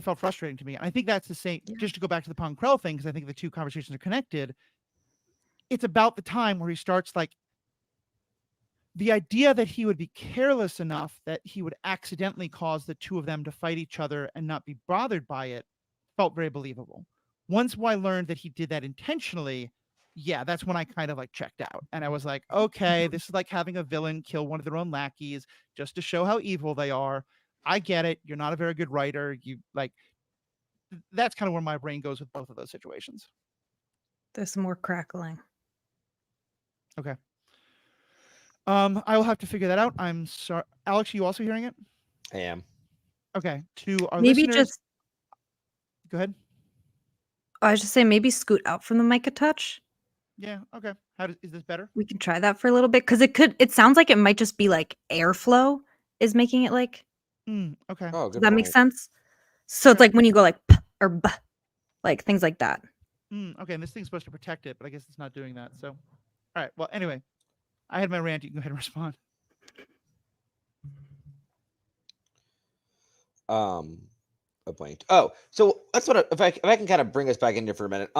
felt frustrating to me. And I think that's the same, just to go back to the Pong Krell thing, because I think the two conversations are connected. It's about the time where he starts like, the idea that he would be careless enough that he would accidentally cause the two of them to fight each other and not be bothered by it felt very believable. Once I learned that he did that intentionally, yeah, that's when I kind of like checked out. And I was like, okay, this is like having a villain kill one of their own lackeys just to show how evil they are. I get it. You're not a very good writer. You like, that's kind of where my brain goes with both of those situations. There's some more crackling. Okay. I will have to figure that out. I'm sorry. Alex, are you also hearing it? I am. Okay. To our Maybe listeners, just, go ahead. I was just saying, maybe scoot out from the mic a touch. Yeah. Okay. Is this better? We can try that for a little bit, because it sounds like it might just be like airflow is making it like. Okay. Oh, Does good that make point. sense? So it's like when you go like p or b, like things like that. Okay. And this thing's supposed to protect it, but I guess it's not doing that. So, all right. Well, anyway, I had my rant. You can go ahead and respond. A blank. Oh, so that's what if I can kind of bring us back in here for a minute.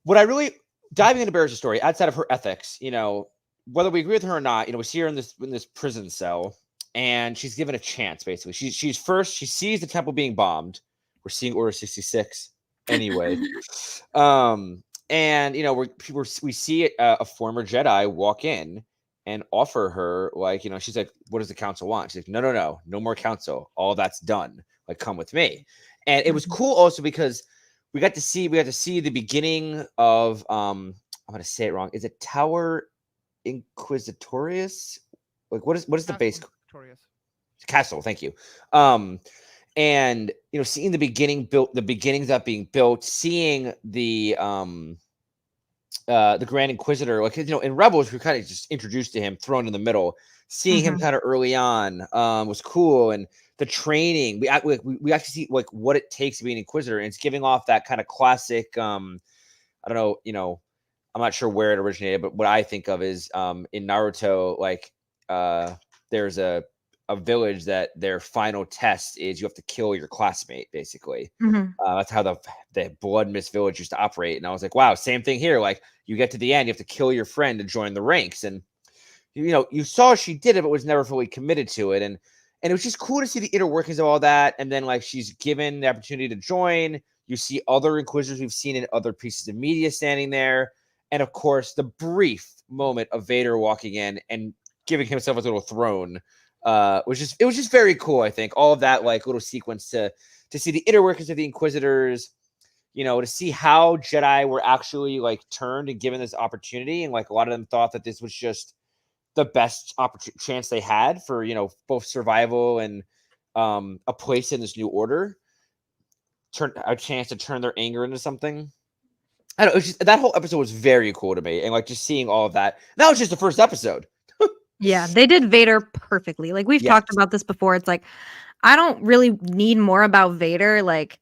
What I really diving into Barris' story outside of her ethics, whether we agree with her or not, we see her in this prison cell, and she's given a chance. Basically, she sees the temple being bombed. We're seeing Order 66 anyway. And we see a former Jedi walk in and offer her, like, she's like, what does the council want? She's like, no more council. All that's done. Like, come with me. And it was cool also because we got to see the beginning of I'm gonna say it wrong. Is it Tower Inquisitorius? like what is the base Victorious. castle? Thank you. And seeing the beginnings of being built, seeing the Grand Inquisitor, like in Rebels, we kind of just introduced to him, thrown in the middle. Seeing him kind of early on was cool, and the training we actually see like what it takes to be an Inquisitor, and it's giving off that kind of classic. I don't know, I'm not sure where it originated, but what I think of is in Naruto, like there's a village that their final test is you have to kill your classmate, basically. That's how the Blood Mist village used to operate. And I was like, wow, same thing here. Like you get to the end, you have to kill your friend to join the ranks. And you saw she did it, but was never fully committed to it. And it was just cool to see the inner workings of all that. And then like she's given the opportunity to join. You see other Inquisitors we've seen in other pieces of media standing there. And of course, the brief moment of Vader walking in and giving himself a little throne was just very cool. I think all of that like little sequence to see the inner workings of the Inquisitors, to see how Jedi were actually like turned and given this opportunity, and like a lot of them thought that this was just the best chance they had for both survival and a place in this new order, a chance to turn their anger into something. I don't know, that whole episode was very cool to me, and like just seeing all of that. That was just the first episode. Yeah, they did Vader perfectly. Like we've talked about this before. It's like I don't really need more about Vader, like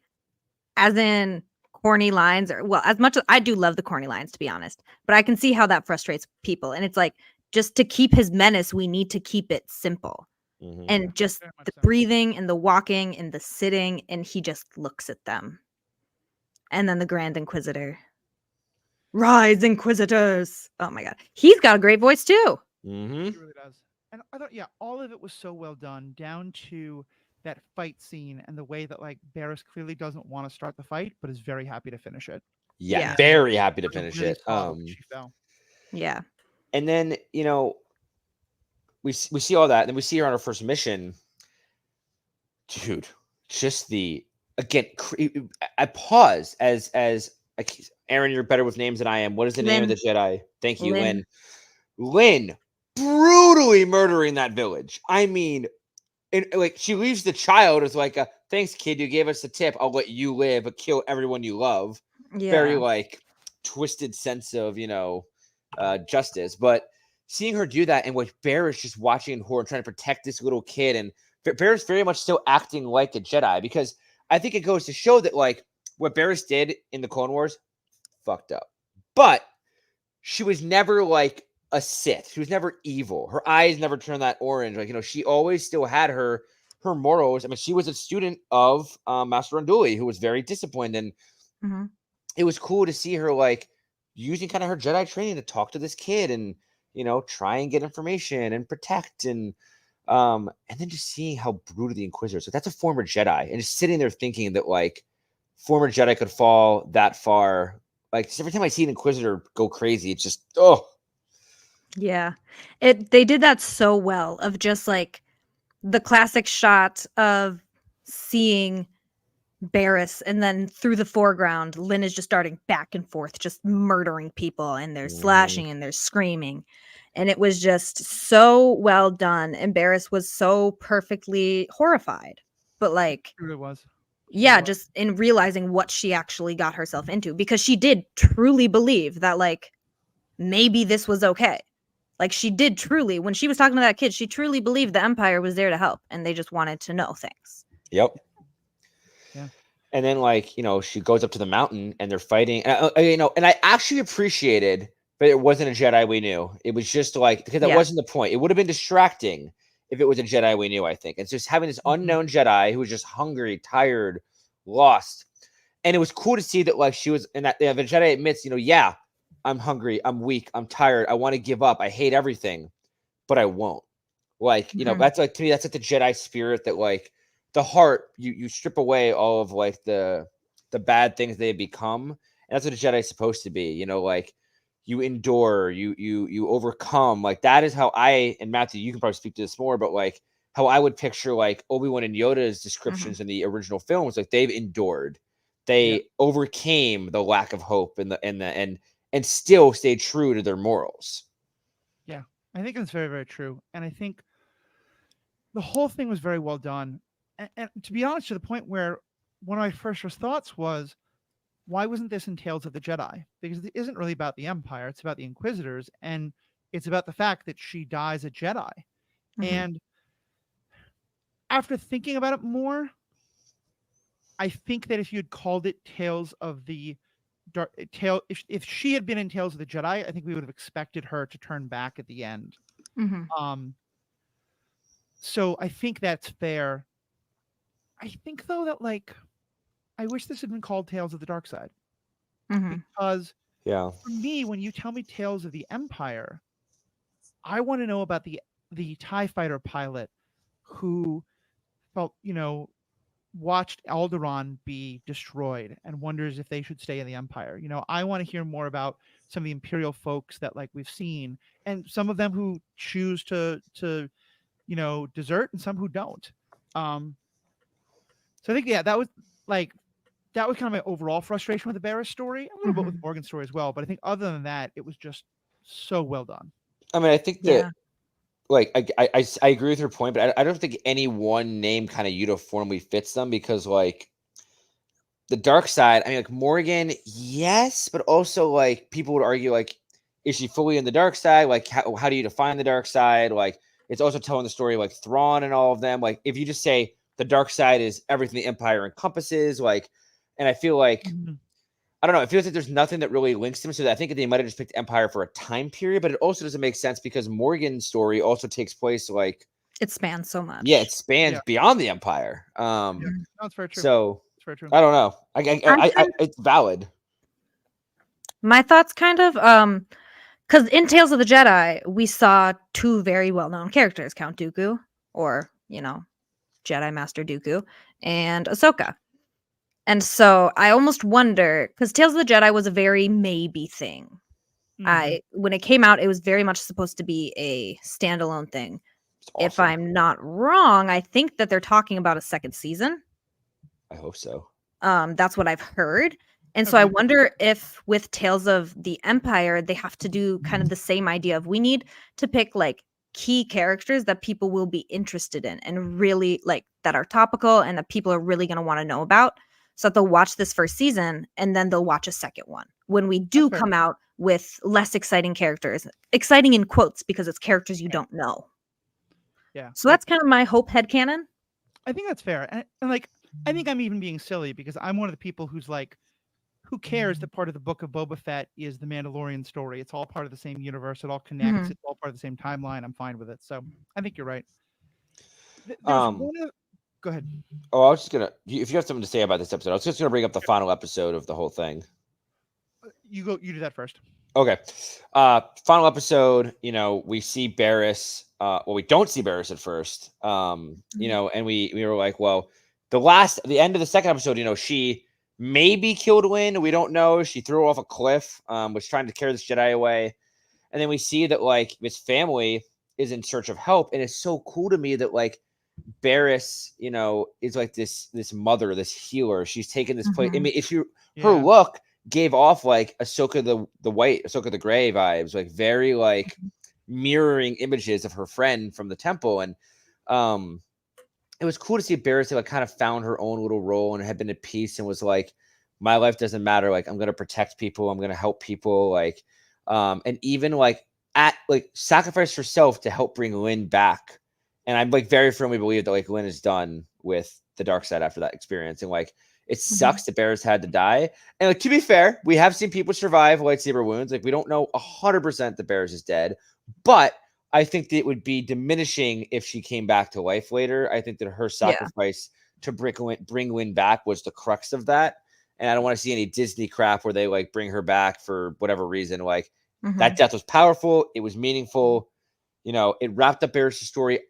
as in corny lines, or well, as much as I do love the corny lines, to be honest. But I can see how that frustrates people. And it's like, just to keep his menace, we need to keep it simple. And just the breathing and the walking and the sitting, and he just looks at them. And then the Grand Inquisitor. Rise, Inquisitors! Oh my god. He's got a great voice too. He really does. And I thought, all of it was so well done, down to that fight scene and the way that like Barriss clearly doesn't want to start the fight, but is very happy to finish it. Yeah. Very happy to finish it. She fell. Yeah. And then we see all that, and then we see her on her first mission. Dude, just again, I pause as Erin, you're better with names than I am. What is the name of the Jedi? Thank you, Lynn. Lynn brutally murdering that village. I mean, and like she leaves the child as like thanks, kid, you gave us the tip. I'll let you live, but kill everyone you love. Yeah. Very like twisted sense of justice. But seeing her do that, and what Barriss just watching in horror, trying to protect this little kid, and Barriss very much still acting like a Jedi, because I think it goes to show that like what Barriss did in the Clone Wars, fucked up. But she was never like a Sith. She was never evil. Her eyes never turned that orange. Like, she always still had her morals. I mean, she was a student of Master Unduli, who was very disciplined. And it was cool to see her like using kind of her Jedi training to talk to this kid and, try and get information and protect. And then just seeing how brutal the Inquisitor is. So that's a former Jedi. And just sitting there thinking that like former Jedi could fall that far. Like every time I see an Inquisitor go crazy, it's just, yeah. They did that so well, of just like the classic shot of seeing Barriss, and then through the foreground, Lynn is just darting back and forth, just murdering people, and they're slashing and they're screaming. And it was just so well done. And Barriss was so perfectly horrified. But like, it really was. Yeah, just in realizing what she actually got herself into, because she did truly believe that like maybe this was okay. Like she did truly, when she was talking to that kid, she truly believed the Empire was there to help, and they just wanted to know things. Yep. Yeah. And then like, she goes up to the mountain and they're fighting. And I actually appreciated that it wasn't a Jedi we knew. It was just like, because that wasn't the point. It would have been distracting if it was a Jedi we knew, I think. It's just having this unknown Jedi who was just hungry, tired, lost. And it was cool to see that like she was, and that the Jedi admits, I'm hungry, I'm weak, I'm tired, I want to give up, I hate everything, but I won't. Like, that's like, to me, that's like the Jedi spirit, that like the heart, you strip away all of like the bad things they become. And that's what a Jedi is supposed to be, like you endure, you overcome. Like that is how and Matthew, you can probably speak to this more, but like how I would picture like Obi-Wan and Yoda's descriptions in the original films, like they've endured, they overcame the lack of hope and still stayed true to their morals. Yeah. I think it's very, very true. And I think the whole thing was very well done. And to be honest, to the point where one of my first thoughts was, why wasn't this in Tales of the Jedi? Because it isn't really about the Empire, it's about the Inquisitors, and it's about the fact that she dies a Jedi. And after thinking about it more, I think that if you had called it Tales of the Dark Tale, if she had been in Tales of the Jedi, I think we would have expected her to turn back at the end. Mm-hmm. So I think that's fair. I think though that like I wish this had been called Tales of the Dark Side, Mm-hmm. because Yeah. for me, when you tell me Tales of the Empire, I want to know about the TIE fighter pilot who felt, watched Alderaan be destroyed and wonders if they should stay in the Empire. I want to hear more about some of the Imperial folks that like we've seen, and some of them who choose to desert, and some who don't. So I think like that was kind of my overall frustration with the Barris story, a little bit with Morgan's story as well. But I think other than that, it was just so well done. I mean, I think that Yeah. like I agree with your point, but I don't think any one name kind of uniformly fits them, because like the dark side, I mean, like Morgan, yes, but also like people would argue like, is she fully in the dark side? Like, how do you define the dark side? Like, it's also telling the story of, like, Thrawn and all of them. Like, if you just say the dark side is everything the Empire encompasses, like, and I feel like I don't know, it feels like there's nothing that really links them. So I think they might have just picked Empire for a time period, but it also doesn't make sense because Morgan's story also takes place like It spans so much. it spans beyond the Empire. No, it's very true. So It's very true. I don't know. It's valid. My thoughts kind of because in Tales of the Jedi, we saw two very well-known characters, Count Dooku, or, Jedi Master Dooku, and Ahsoka. And so I almost wonder, because Tales of the Jedi was a very maybe thing. When it came out, it was very much supposed to be a standalone thing. Awesome. If I'm not wrong, I think that they're talking about a second season. I hope so. That's what I've heard. And so I wonder if with Tales of the Empire, they have to do kind of the same idea of we need to pick like key characters that people will be interested in and really like that are topical and that people are really going to want to know about, so that they'll watch this first season and then they'll watch a second one when we do come out with less exciting characters, exciting in quotes, because it's characters you don't know. Yeah. So that's kind of my hope headcanon. I think that's fair. And like, I think I'm even being silly because I'm one of the people who's like, who cares that part of the book of Boba Fett is the Mandalorian story? It's all part of the same universe. It all connects. It's all part of the same timeline. I'm fine with it. So I think you're right. Go ahead. Oh, I was just gonna. If you have something to say about this episode, I was just gonna bring up the final episode of the whole thing. You do that first. Okay. Final episode. We see Barris. Well, we don't see Barris at first. And we were like, well, the end of the second episode. She maybe killed Lynn. We don't know. She threw her off a cliff. Was trying to carry this Jedi away, and then we see that like his family is in search of help, and it's so cool to me that like Barris, is like this mother, this healer. She's taken this place. I mean, her look gave off like Ahsoka the White, Ahsoka the Gray vibes, like very like mirroring images of her friend from the temple. And it was cool to see Barris like kind of found her own little role and had been at peace and was like, my life doesn't matter. Like, I'm gonna protect people. I'm gonna help people. Like, and even like sacrifice herself to help bring Lynn back. And I'm like very firmly believe that like Lynn is done with the dark side after that experience. And like it sucks that Barris had to die. And like to be fair, we have seen people survive lightsaber wounds. Like we don't know 100% that Barris is dead, but I think that it would be diminishing if she came back to life later. I think that her sacrifice to bring Lynn back was the crux of that. And I don't want to see any Disney crap where they like bring her back for whatever reason. Like that death was powerful. It was meaningful. It wrapped up Barris' story.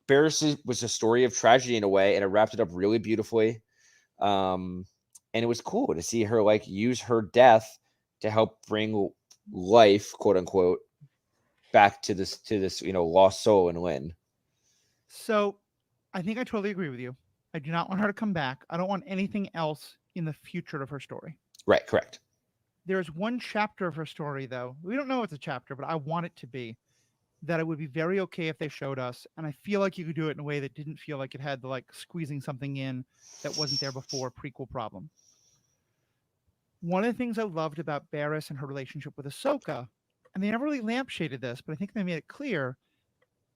Barris was a story of tragedy in a way, and it wrapped it up really beautifully. And it was cool to see her like use her death to help bring life, quote unquote, back to this lost soul in Lynn. So I think I totally agree with you. I do not want her to come back. I don't want anything else in the future of her story. Right, correct. There's one chapter of her story, though. We don't know it's a chapter, but I want it to be. that it would be very okay if they showed us, and I feel like you could do it in a way that didn't feel like it had the like squeezing something in that wasn't there before prequel problem. One of the things I loved about Barriss and her relationship with Ahsoka, and they never really lampshaded this, but I think they made it clear,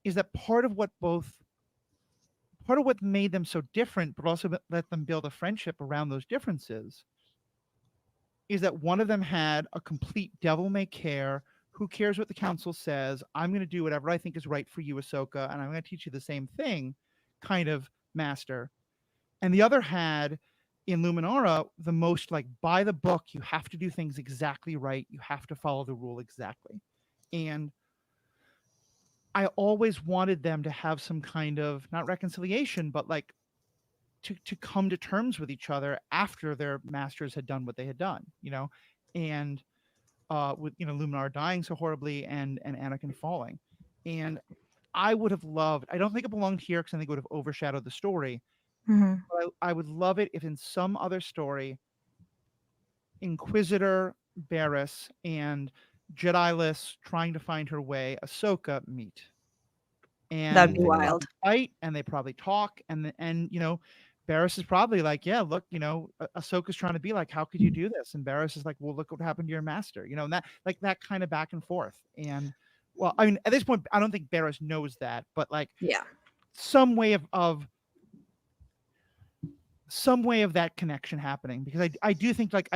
is that part of what made them so different, but also let them build a friendship around those differences, is that one of them had a complete devil may care, who cares what the council says? I'm going to do whatever I think is right for you, Ahsoka, and I'm going to teach you the same thing kind of master. And the other had in Luminara the most like by the book, you have to do things exactly right. You have to follow the rule exactly. And I always wanted them to have some kind of not reconciliation, but like to come to terms with each other after their masters had done what they had done, and with Luminar dying so horribly and Anakin falling. And I would have loved, I don't think it belonged here because I think it would have overshadowed the story. Mhm. But I would love it if in some other story, Inquisitor Barriss and Jedi-less trying to find her way, Ahsoka meet. That'd And be they Mm. wild. probably fight and they probably talk and Barriss is probably like, yeah, look, Ahsoka's trying to be like, how could you do this? And Barriss is like, well, look what happened to your master, and that like that kind of back and forth. And well, I mean, at this point, I don't think Barriss knows that, but like Yeah. some way of that connection happening, because I do think like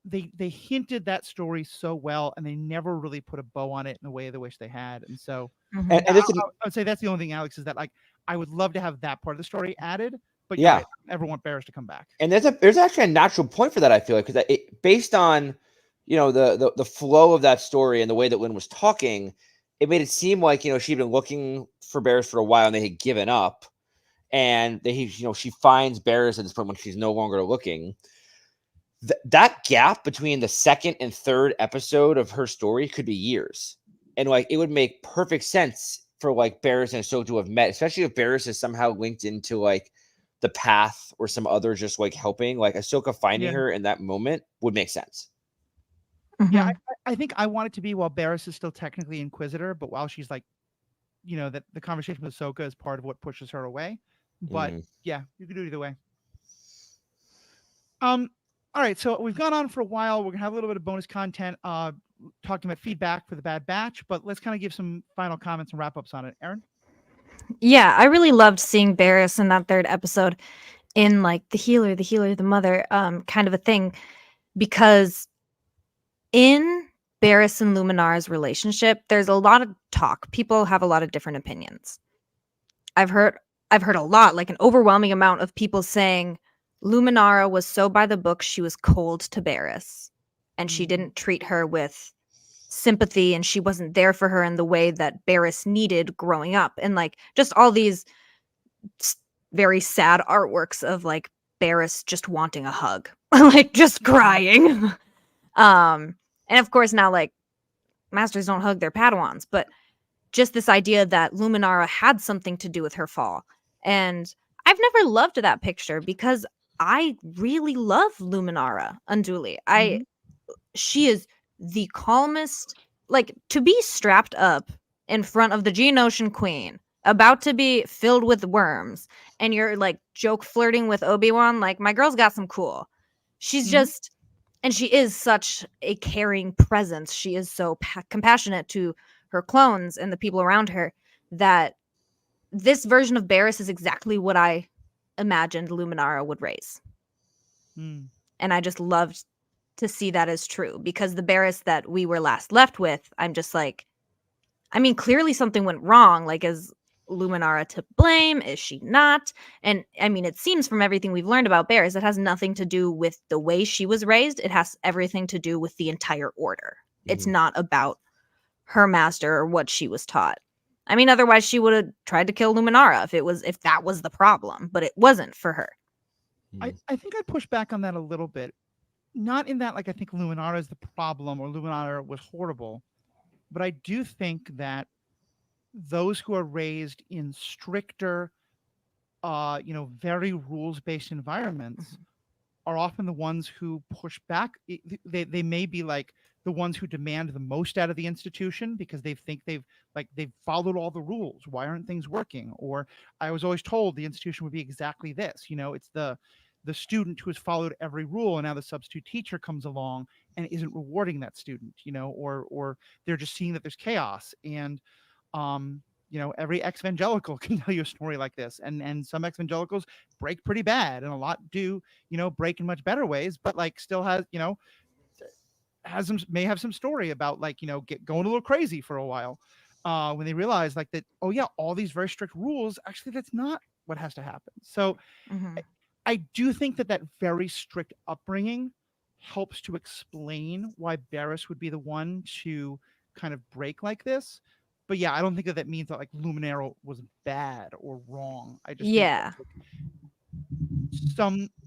they hinted that story so well and they never really put a bow on it in the way they wish they had. And so Mhm. And I, listen, I would say that's the only thing, Alex, is that like I would love to have that part of the story added, but you're yeah, right. I never want Barriss to come back. and there's actually a natural point for that. I feel like because based on the flow of that story and the way that Lynn was talking, it made it seem like she'd been looking for Barriss for a while and they had given up, and she finds Barriss at this point when she's no longer looking. That gap between the second and third episode of her story could be years, and like it would make perfect sense for like Barriss and Ahsoka to have met, especially if Barriss is somehow linked into like the path or some other just like helping. Like Ahsoka finding Yeah. her in that moment would make sense. Yeah, Mhm. I think I want it to be while Barriss is still technically Inquisitor, but while she's like, that the conversation with Ahsoka is part of what pushes her away. But Mhm. yeah, you can do it either way. All right, so we've gone on for a while. We're gonna have a little bit of bonus content, talking about feedback for the Bad Batch, but let's kind of give some final comments and wrap ups on it. Erin? Yeah, I really loved seeing Barriss in that third episode in like the healer, the mother, kind of a thing, because in Barriss and Luminar's relationship, there's a lot of talk. People have a lot of different opinions. I've heard a lot, like an overwhelming amount of people saying Luminara was so by the book she was cold to Barriss and she didn't treat her with sympathy and she wasn't there for her in the way that Barriss needed growing up, and like just all these very sad artworks of like Barriss just wanting a hug, like just crying. And of course now like masters don't hug their Padawans, but just this idea that Luminara had something to do with her fall. And I've never loved that picture because I really love Luminara unduly. Mhm. She is the calmest, like to be strapped up in front of the Geonosian Queen, about to be filled with worms, and you're like joke flirting with Obi-Wan, like my girl's got some cool. She's Mhm. just, and she is such a caring presence. She is so compassionate to her clones and the people around her that this version of Barriss is exactly what I imagined Luminara would raise. Mm. And I just loved to see that as true, because the Barriss that we were last left with, I'm just like, I mean, clearly something went wrong. Like, is Luminara to blame? Is she not? And I mean, it seems from everything we've learned about Barriss, it has nothing to do with the way she was raised. It has everything to do with the entire order. It's Mhm. not about her master or what she was taught. I mean, otherwise she would have tried to kill Luminara if that was the problem, but it wasn't for her. I think I'd push back on that a little bit. Not in that like I think Luminara is the problem or Luminara was horrible, but I do think that those who are raised in stricter, very rules-based environments are often the ones who push back. They may be like the ones who demand the most out of the institution because they think they've followed all the rules. Why aren't things working? Or I was always told the institution would be exactly this. It's the student who has followed every rule, and now the substitute teacher comes along and isn't rewarding that student. Or they're just seeing that there's chaos. And every ex-evangelical can tell you a story like this, and some ex-evangelicals break pretty bad, and a lot do break in much better ways, but still may have some story about going a little crazy for a while, when they realize that, oh yeah, all these very strict rules, actually that's not what has to happen. So Mhm. I do think that very strict upbringing helps to explain why Barris would be the one to kind of break like this. But yeah, I don't think that means that Luminara was bad or wrong. I just think Yeah.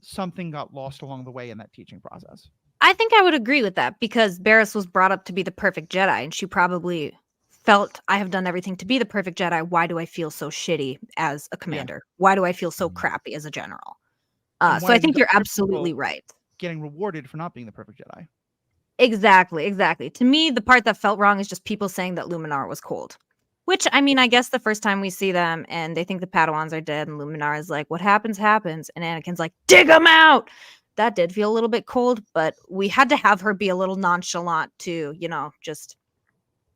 something got lost along the way in that teaching process. I think I would agree with that because Barris was brought up to be the perfect Jedi, and she probably felt, I have done everything to be the perfect Jedi. Why do I feel so shitty as a commander? Why do I feel so crappy as a general? And So why I are think these you're other absolutely people right. getting rewarded for not being the perfect Jedi? Exactly. To me, the part that felt wrong is just people saying that Luminar was cold. Which, I mean, I guess the first time we see them and they think the Padawans are dead, and Luminar is like, what happens, happens. And Anakin's like, dig them out! That did feel a little bit cold, but we had to have her be a little nonchalant to, just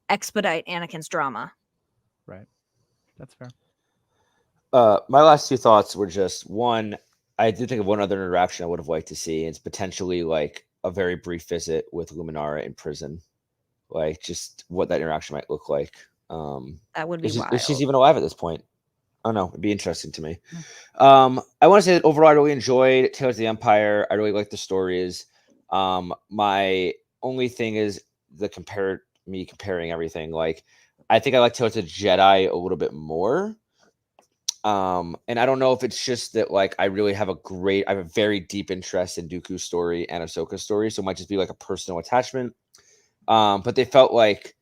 expedite Anakin's drama. Right. That's fair. My last two thoughts were just one. I did think of one other interaction I would have liked to see. It's potentially like a very brief visit with Luminara in prison, like just what that interaction might look like. That would be If she's wild. even alive at this point. I don't know. It'd be interesting to me. Yeah. I want to say that overall, I really enjoyed Tales of the Empire. I really like the stories. My only thing is comparing everything. Like, I think I like Tales of Jedi a little bit more. And I don't know if it's just that I have a very deep interest in Dooku's story and Ahsoka's story, so it might just be like a personal attachment. But they felt like,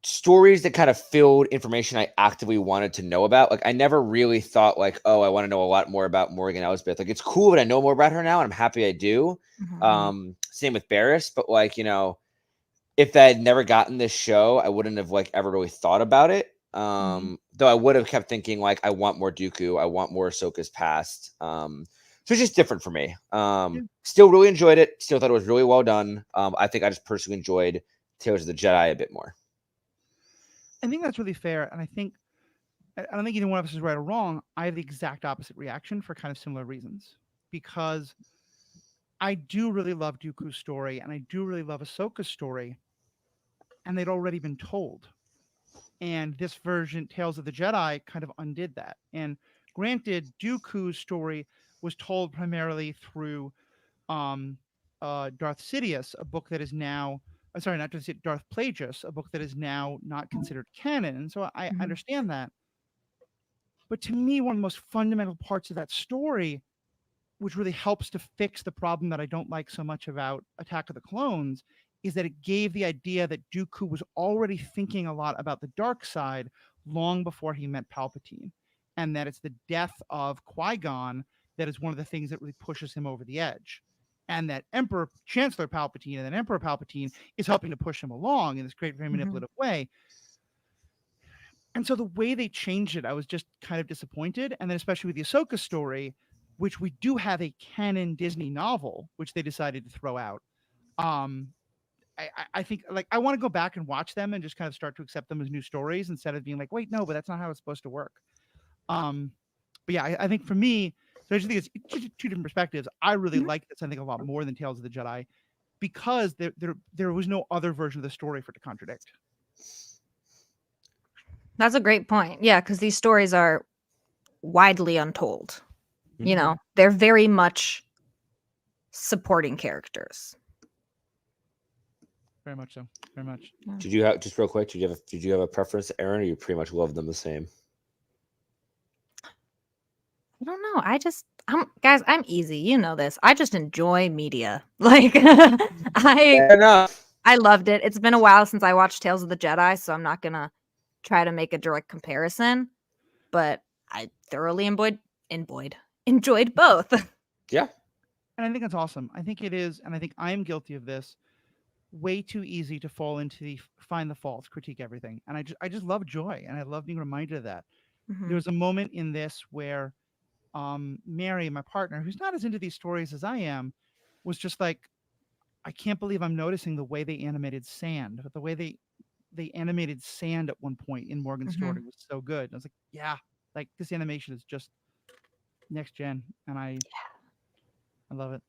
stories that kind of filled information I actively wanted to know about. Like, I never really thought oh, I want to know a lot more about Morgan Elsbeth. Like, it's cool that I know more about her now, and I'm happy I do. Mhm. Same with Barris, but if I had never gotten this show, I wouldn't have ever really thought about it. Though I would have kept thinking I want more Dooku, I want more Ahsoka's past. So it's just different for me. Still really enjoyed it. Still thought it was really well done. I think I just personally enjoyed Tales of the Jedi a bit more. I think that's really fair, and I don't think either one of us is right or wrong. I have the exact opposite reaction for kind of similar reasons, because I do really love Dooku's story, and I do really love Ahsoka's story, and they'd already been told. And this version, Tales of the Jedi, kind of undid that. And granted, Dooku's story was told primarily through Darth Sidious, a book that is now, sorry, not Darth Sidious, Darth Plagueis, a book that is now not considered canon. And so I Mhm. understand that. But to me, one of the most fundamental parts of that story, which really helps to fix the problem that I don't like so much about Attack of the Clones, is that it gave the idea that Dooku was already thinking a lot about the dark side long before he met Palpatine, and that it's the death of Qui-Gon that is one of the things that really pushes him over the edge, and that Emperor Chancellor Palpatine and then Emperor Palpatine is helping to push him along in this great, very manipulative way. And so the way they changed it, I was just kind of disappointed. And then especially with the Ahsoka story, which we do have a canon Disney novel, which they decided to throw out. Um, I think I want to go back and watch them and just kind of start to accept them as new stories instead of being like, wait, no, but that's not how it's supposed to work. But yeah, I think for me, so I just think it's two different perspectives. I really like this, I think, a lot more than Tales of the Jedi, because there was no other version of the story for it to contradict. That's a great point. Yeah, because these stories are widely untold. They're very much supporting characters. Very much so. Very much. Did you have, just real quick, did you have a preference, Erin, or you pretty much love them the same? I don't know. I'm easy. You know this. I just enjoy media. Fair enough. I loved it. It's been a while since I watched Tales of the Jedi, so I'm not gonna try to make a direct comparison. But I thoroughly enjoyed both. Yeah. And I think that's awesome. I think it is, and I think I'm guilty of this, way too easy to fall into the find the faults, critique everything. And I just love joy, and I love being reminded of that. There Mhm. was a moment in this where Mary, my partner, who's not as into these stories as I am, was just like, I can't believe I'm noticing the way they animated sand, but the way they animated sand at one point in Morgan's story Mhm. was so good. And I was like, yeah, like this animation is just next gen, and I love it.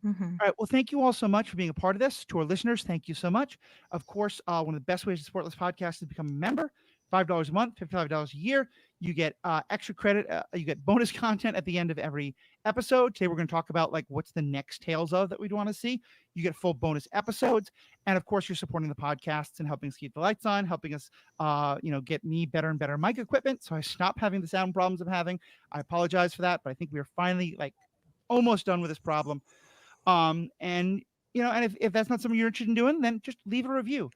Mhm. All right. Well, thank you all so much for being a part of this. To our listeners, thank you so much. Of course, one of the best ways to support this podcast is to become a member. $5 a month, $55 a year. You get extra credit. You get bonus content at the end of every episode. Today, we're going to talk about like what's the next Tales of that we'd want to see. You get full bonus episodes, and of course, you're supporting the podcasts and helping us keep the lights on, helping us, get me better and better mic equipment, so I stop having the sound problems I'm having. I apologize for that, but I think we are finally like almost done with this problem. And and if that's not something you're interested in doing, then just leave a review.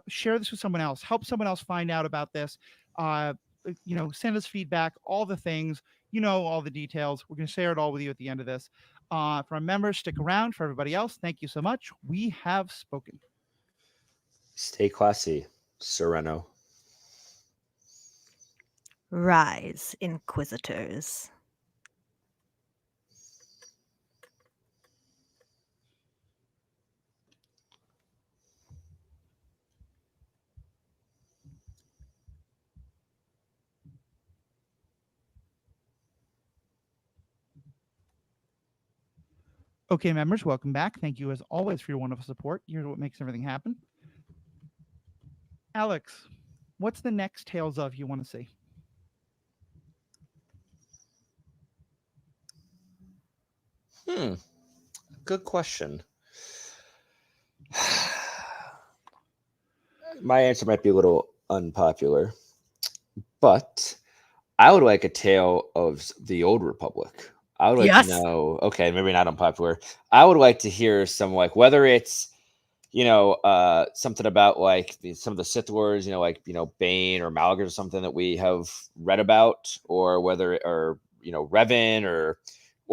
Share this with someone else. Help someone else find out about this. Send us feedback, all the things, all the details. We're gonna share it all with you at the end of this. For our members, stick around. For everybody else, thank you so much. We have spoken. Stay classy, Sereno. Rise, Inquisitors. Okay, members, welcome back. Thank you as always for your wonderful support. You're what makes everything happen. Alex, what's the next Tales of you want to see? Good question. My answer might be a little unpopular, but I would like a tale of the old Republic. I would like to Yes. know. Okay, maybe not unpopular. I would like to hear some like whether it's something about like some of the Sith Lords, Bane or Malgus or something that we have read about, or whether or Revan or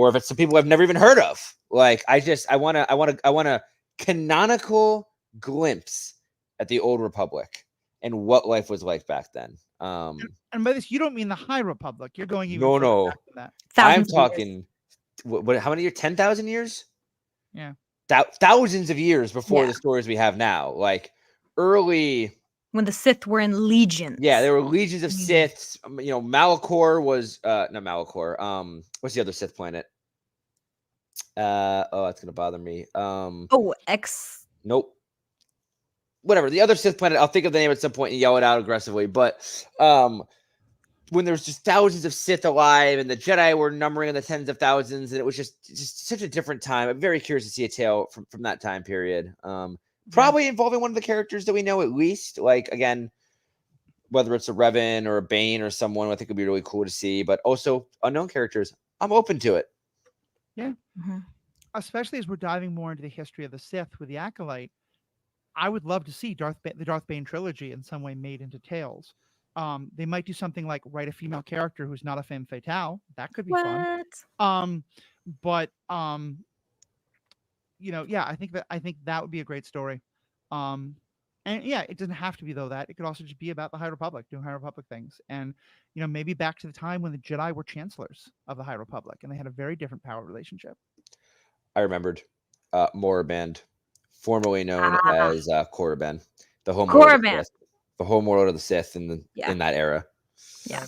if it's some people I've never even heard of. Like I want a canonical glimpse at the old Republic and what life was like back then. And by this, you don't mean the High Republic. You're going even No, further no, back than that. I'm Thousands of years. talking. What? How many years? 10,000 years? Yeah. Thousands of years before Yeah. the stories we have now. Like early. When the Sith were in legions. Yeah, there were legions of Mm. Siths. Malachor was not Malachor. What's the other Sith planet? That's gonna bother me. Oh, Nope. Whatever. The other Sith planet, I'll think of the name at some point and yell it out aggressively. But when there's just thousands of Sith alive and the Jedi were numbering in the tens of thousands, and it was just such a different time. I'm very curious to see a tale from that time period. Probably involving one of the characters that we know at least. Like again, whether it's a Revan or a Bane or someone, I think would be really cool to see. But also unknown characters. I'm open to it. Yeah. Mm-hmm. Especially as we're diving more into the history of the Sith with the Acolyte, I would love to see the Darth Bane trilogy in some way made into tales. They might do something like write a female character who's not a femme fatale. That could be fun. What? But yeah, I think that would be a great story. And yeah, it doesn't have to be though that. It could also just be about the High Republic, doing High Republic things. And maybe back to the time when the Jedi were chancellors of the High Republic and they had a very different power relationship. I remembered Moraband, formerly known as Korriban, the home world of the Korriban. Sith, the home world of the Sith in that era. Yeah.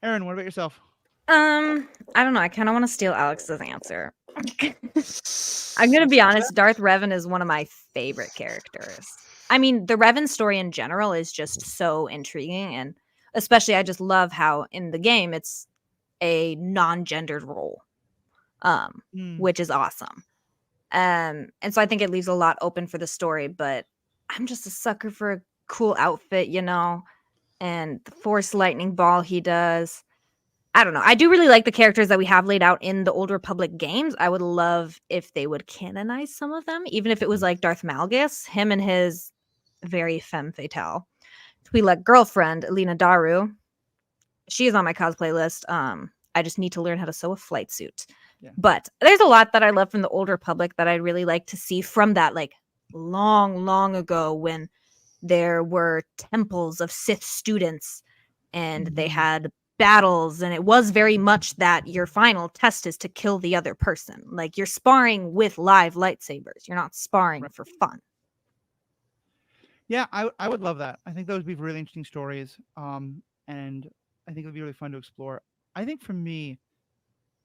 Erin, what about yourself? I don't know. I kind of want to steal Alex's answer. I'm gonna be honest. Darth Revan is one of my favorite characters. I mean, the Revan story in general is just so intriguing, and especially I just love how in the game it's a non-gendered role, which is awesome. And so I think it leaves a lot open for the story. But I'm just a sucker for a cool outfit, and the Force lightning ball he does. I don't know. I do really like the characters that we have laid out in the Old Republic games. I would love if they would canonize some of them, even if it was like Darth Malgus, him and his very femme fatale Twi'lek girlfriend, Alina Daru. She is on my cosplay list. I just need to learn how to sew a flight suit. Yeah. But there's a lot that I love from the Old Republic that I'd really like to see from that like long, long ago when there were temples of Sith students and they had battles, and it was very much that your final test is to kill the other person. Like, you're sparring with live lightsabers. You're not sparring Right. for fun. Yeah, I would love that. I think those would be really interesting stories. And I think it would be really fun to explore. I think for me,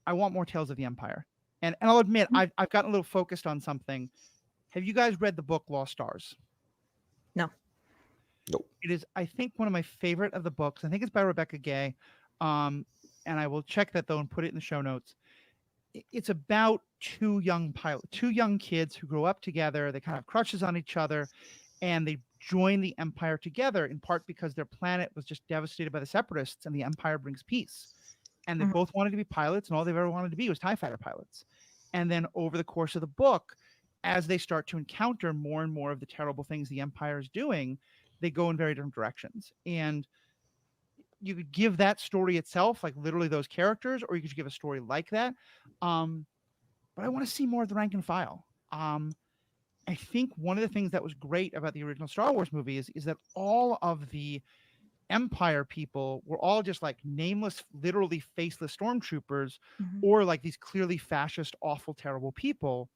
I want more Tales of the Empire. And I'll admit, I've gotten a little focused on something. Have you guys read the book Lost Stars? No. Nope. It is, I think, one of my favorite of the books. I think it's by Rebecca Gay. And I will check that though and put it in the show notes. It's about two young kids who grow up together. They kind of have crushes on each other, and they join the Empire together in part because their planet was just devastated by the Separatists, and the Empire brings peace. And they Mhm. both wanted to be pilots, and all they've ever wanted to be was TIE fighter pilots. And then over the course of the book, as they start to encounter more and more of the terrible things the Empire is doing, they go in very different directions. And you could give that story itself, like literally those characters, or you could give a story like that. But I want to see more of the rank and file. I think one of the things that was great about the original Star Wars movie is that all of the Empire people were all just like nameless, literally faceless stormtroopers, Mhm. or like these clearly fascist, awful, terrible people.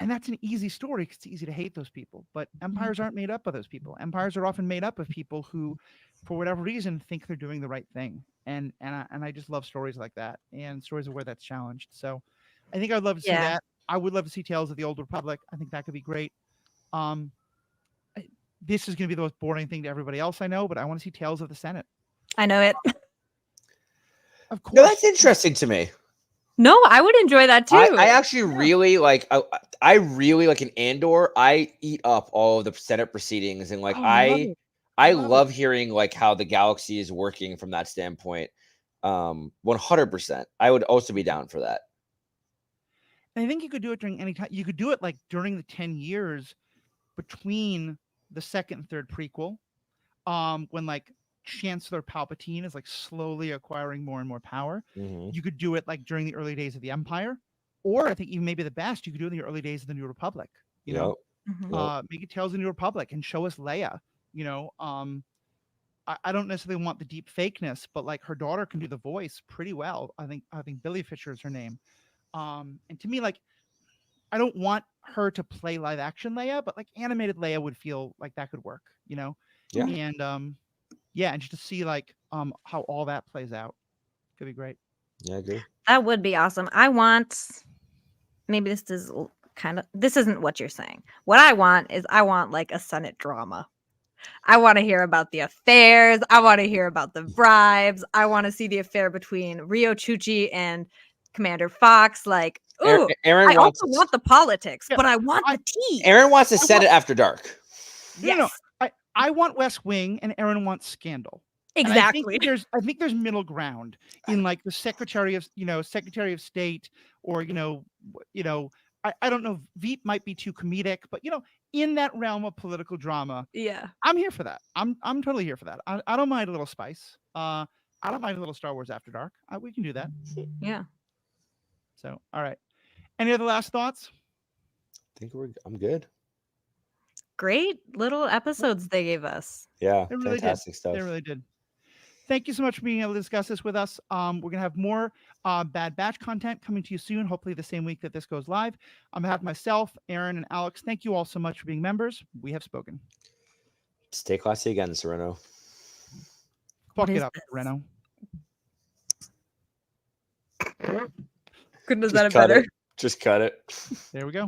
And that's an easy story because it's easy to hate those people. But empires aren't made up of those people. Empires are often made up of people who, for whatever reason, think they're doing the right thing. And I just love stories like that and stories of where that's challenged. So I think I'd love to see Yeah. that. I would love to see Tales of the Old Republic. I think that could be great. Um, this is going to be the most boring thing to everybody else I know, but I want to see Tales of the Senate. I know it. Of No, course. that's interesting to me. No, I would enjoy that too. I actually really like. I really like in Andor. I eat up all of the Senate proceedings, and like Oh, I love it. I love love hearing like how the galaxy is working from that standpoint. 100%. I would also be down for that. And I think you could do it during any time. You could do it like during the 10 years between the second and third prequel, when like Chancellor Palpatine is like slowly acquiring more and more power. Mhm. You could do it like during the early days of the Empire, or I think even maybe the best, you could do it in the early days of the New Republic. You know, Mhm. make it Tales of the New Republic and show us Leia. You know, I don't necessarily want the deep fakeness, but like her daughter can do the voice pretty well. I think Billy Fisher is her name. And to me, like I don't want her to play live action Leia, but like animated Leia would feel like that could work. You know, Yeah. and yeah, and just to see like how all that plays out could be great. Yeah, I agree. That would be awesome. I want, maybe this is kind of, this isn't what you're saying. What I want is I want like a Senate drama. I want to hear about the affairs. I want to hear about the bribes. I want to see the affair between Rio Chuchi and Commander Fox. Like, ooh, Aaron I wants also want the politics, Yeah, but I want I- the tea. Aaron wants to set it after dark. No, Yes, I want West Wing, and Erin wants Scandal. And exactly. I think there's middle ground in like the Secretary of State, or I don't know. Veep might be too comedic, but in that realm of political drama, Yeah. I'm here for that. I'm totally here for that. I don't mind a little spice. I don't mind a little Star Wars After Dark. We can do that. Yeah. So, all right. Any other last thoughts? I think I'm good. Great little episodes they gave us. Yeah, They really fantastic did. stuff. They really did. Thank you so much for being able to discuss this with us. We're going to have more Bad Batch content coming to you soon, hopefully the same week that this goes live. On behalf of myself, Erin, and Alex, thank you all so much for being members. We have spoken. Stay classy again, Sereno. What Fuck it is up, this? Reno. Couldn't have Just done it cut better. it. Just cut it. There we go.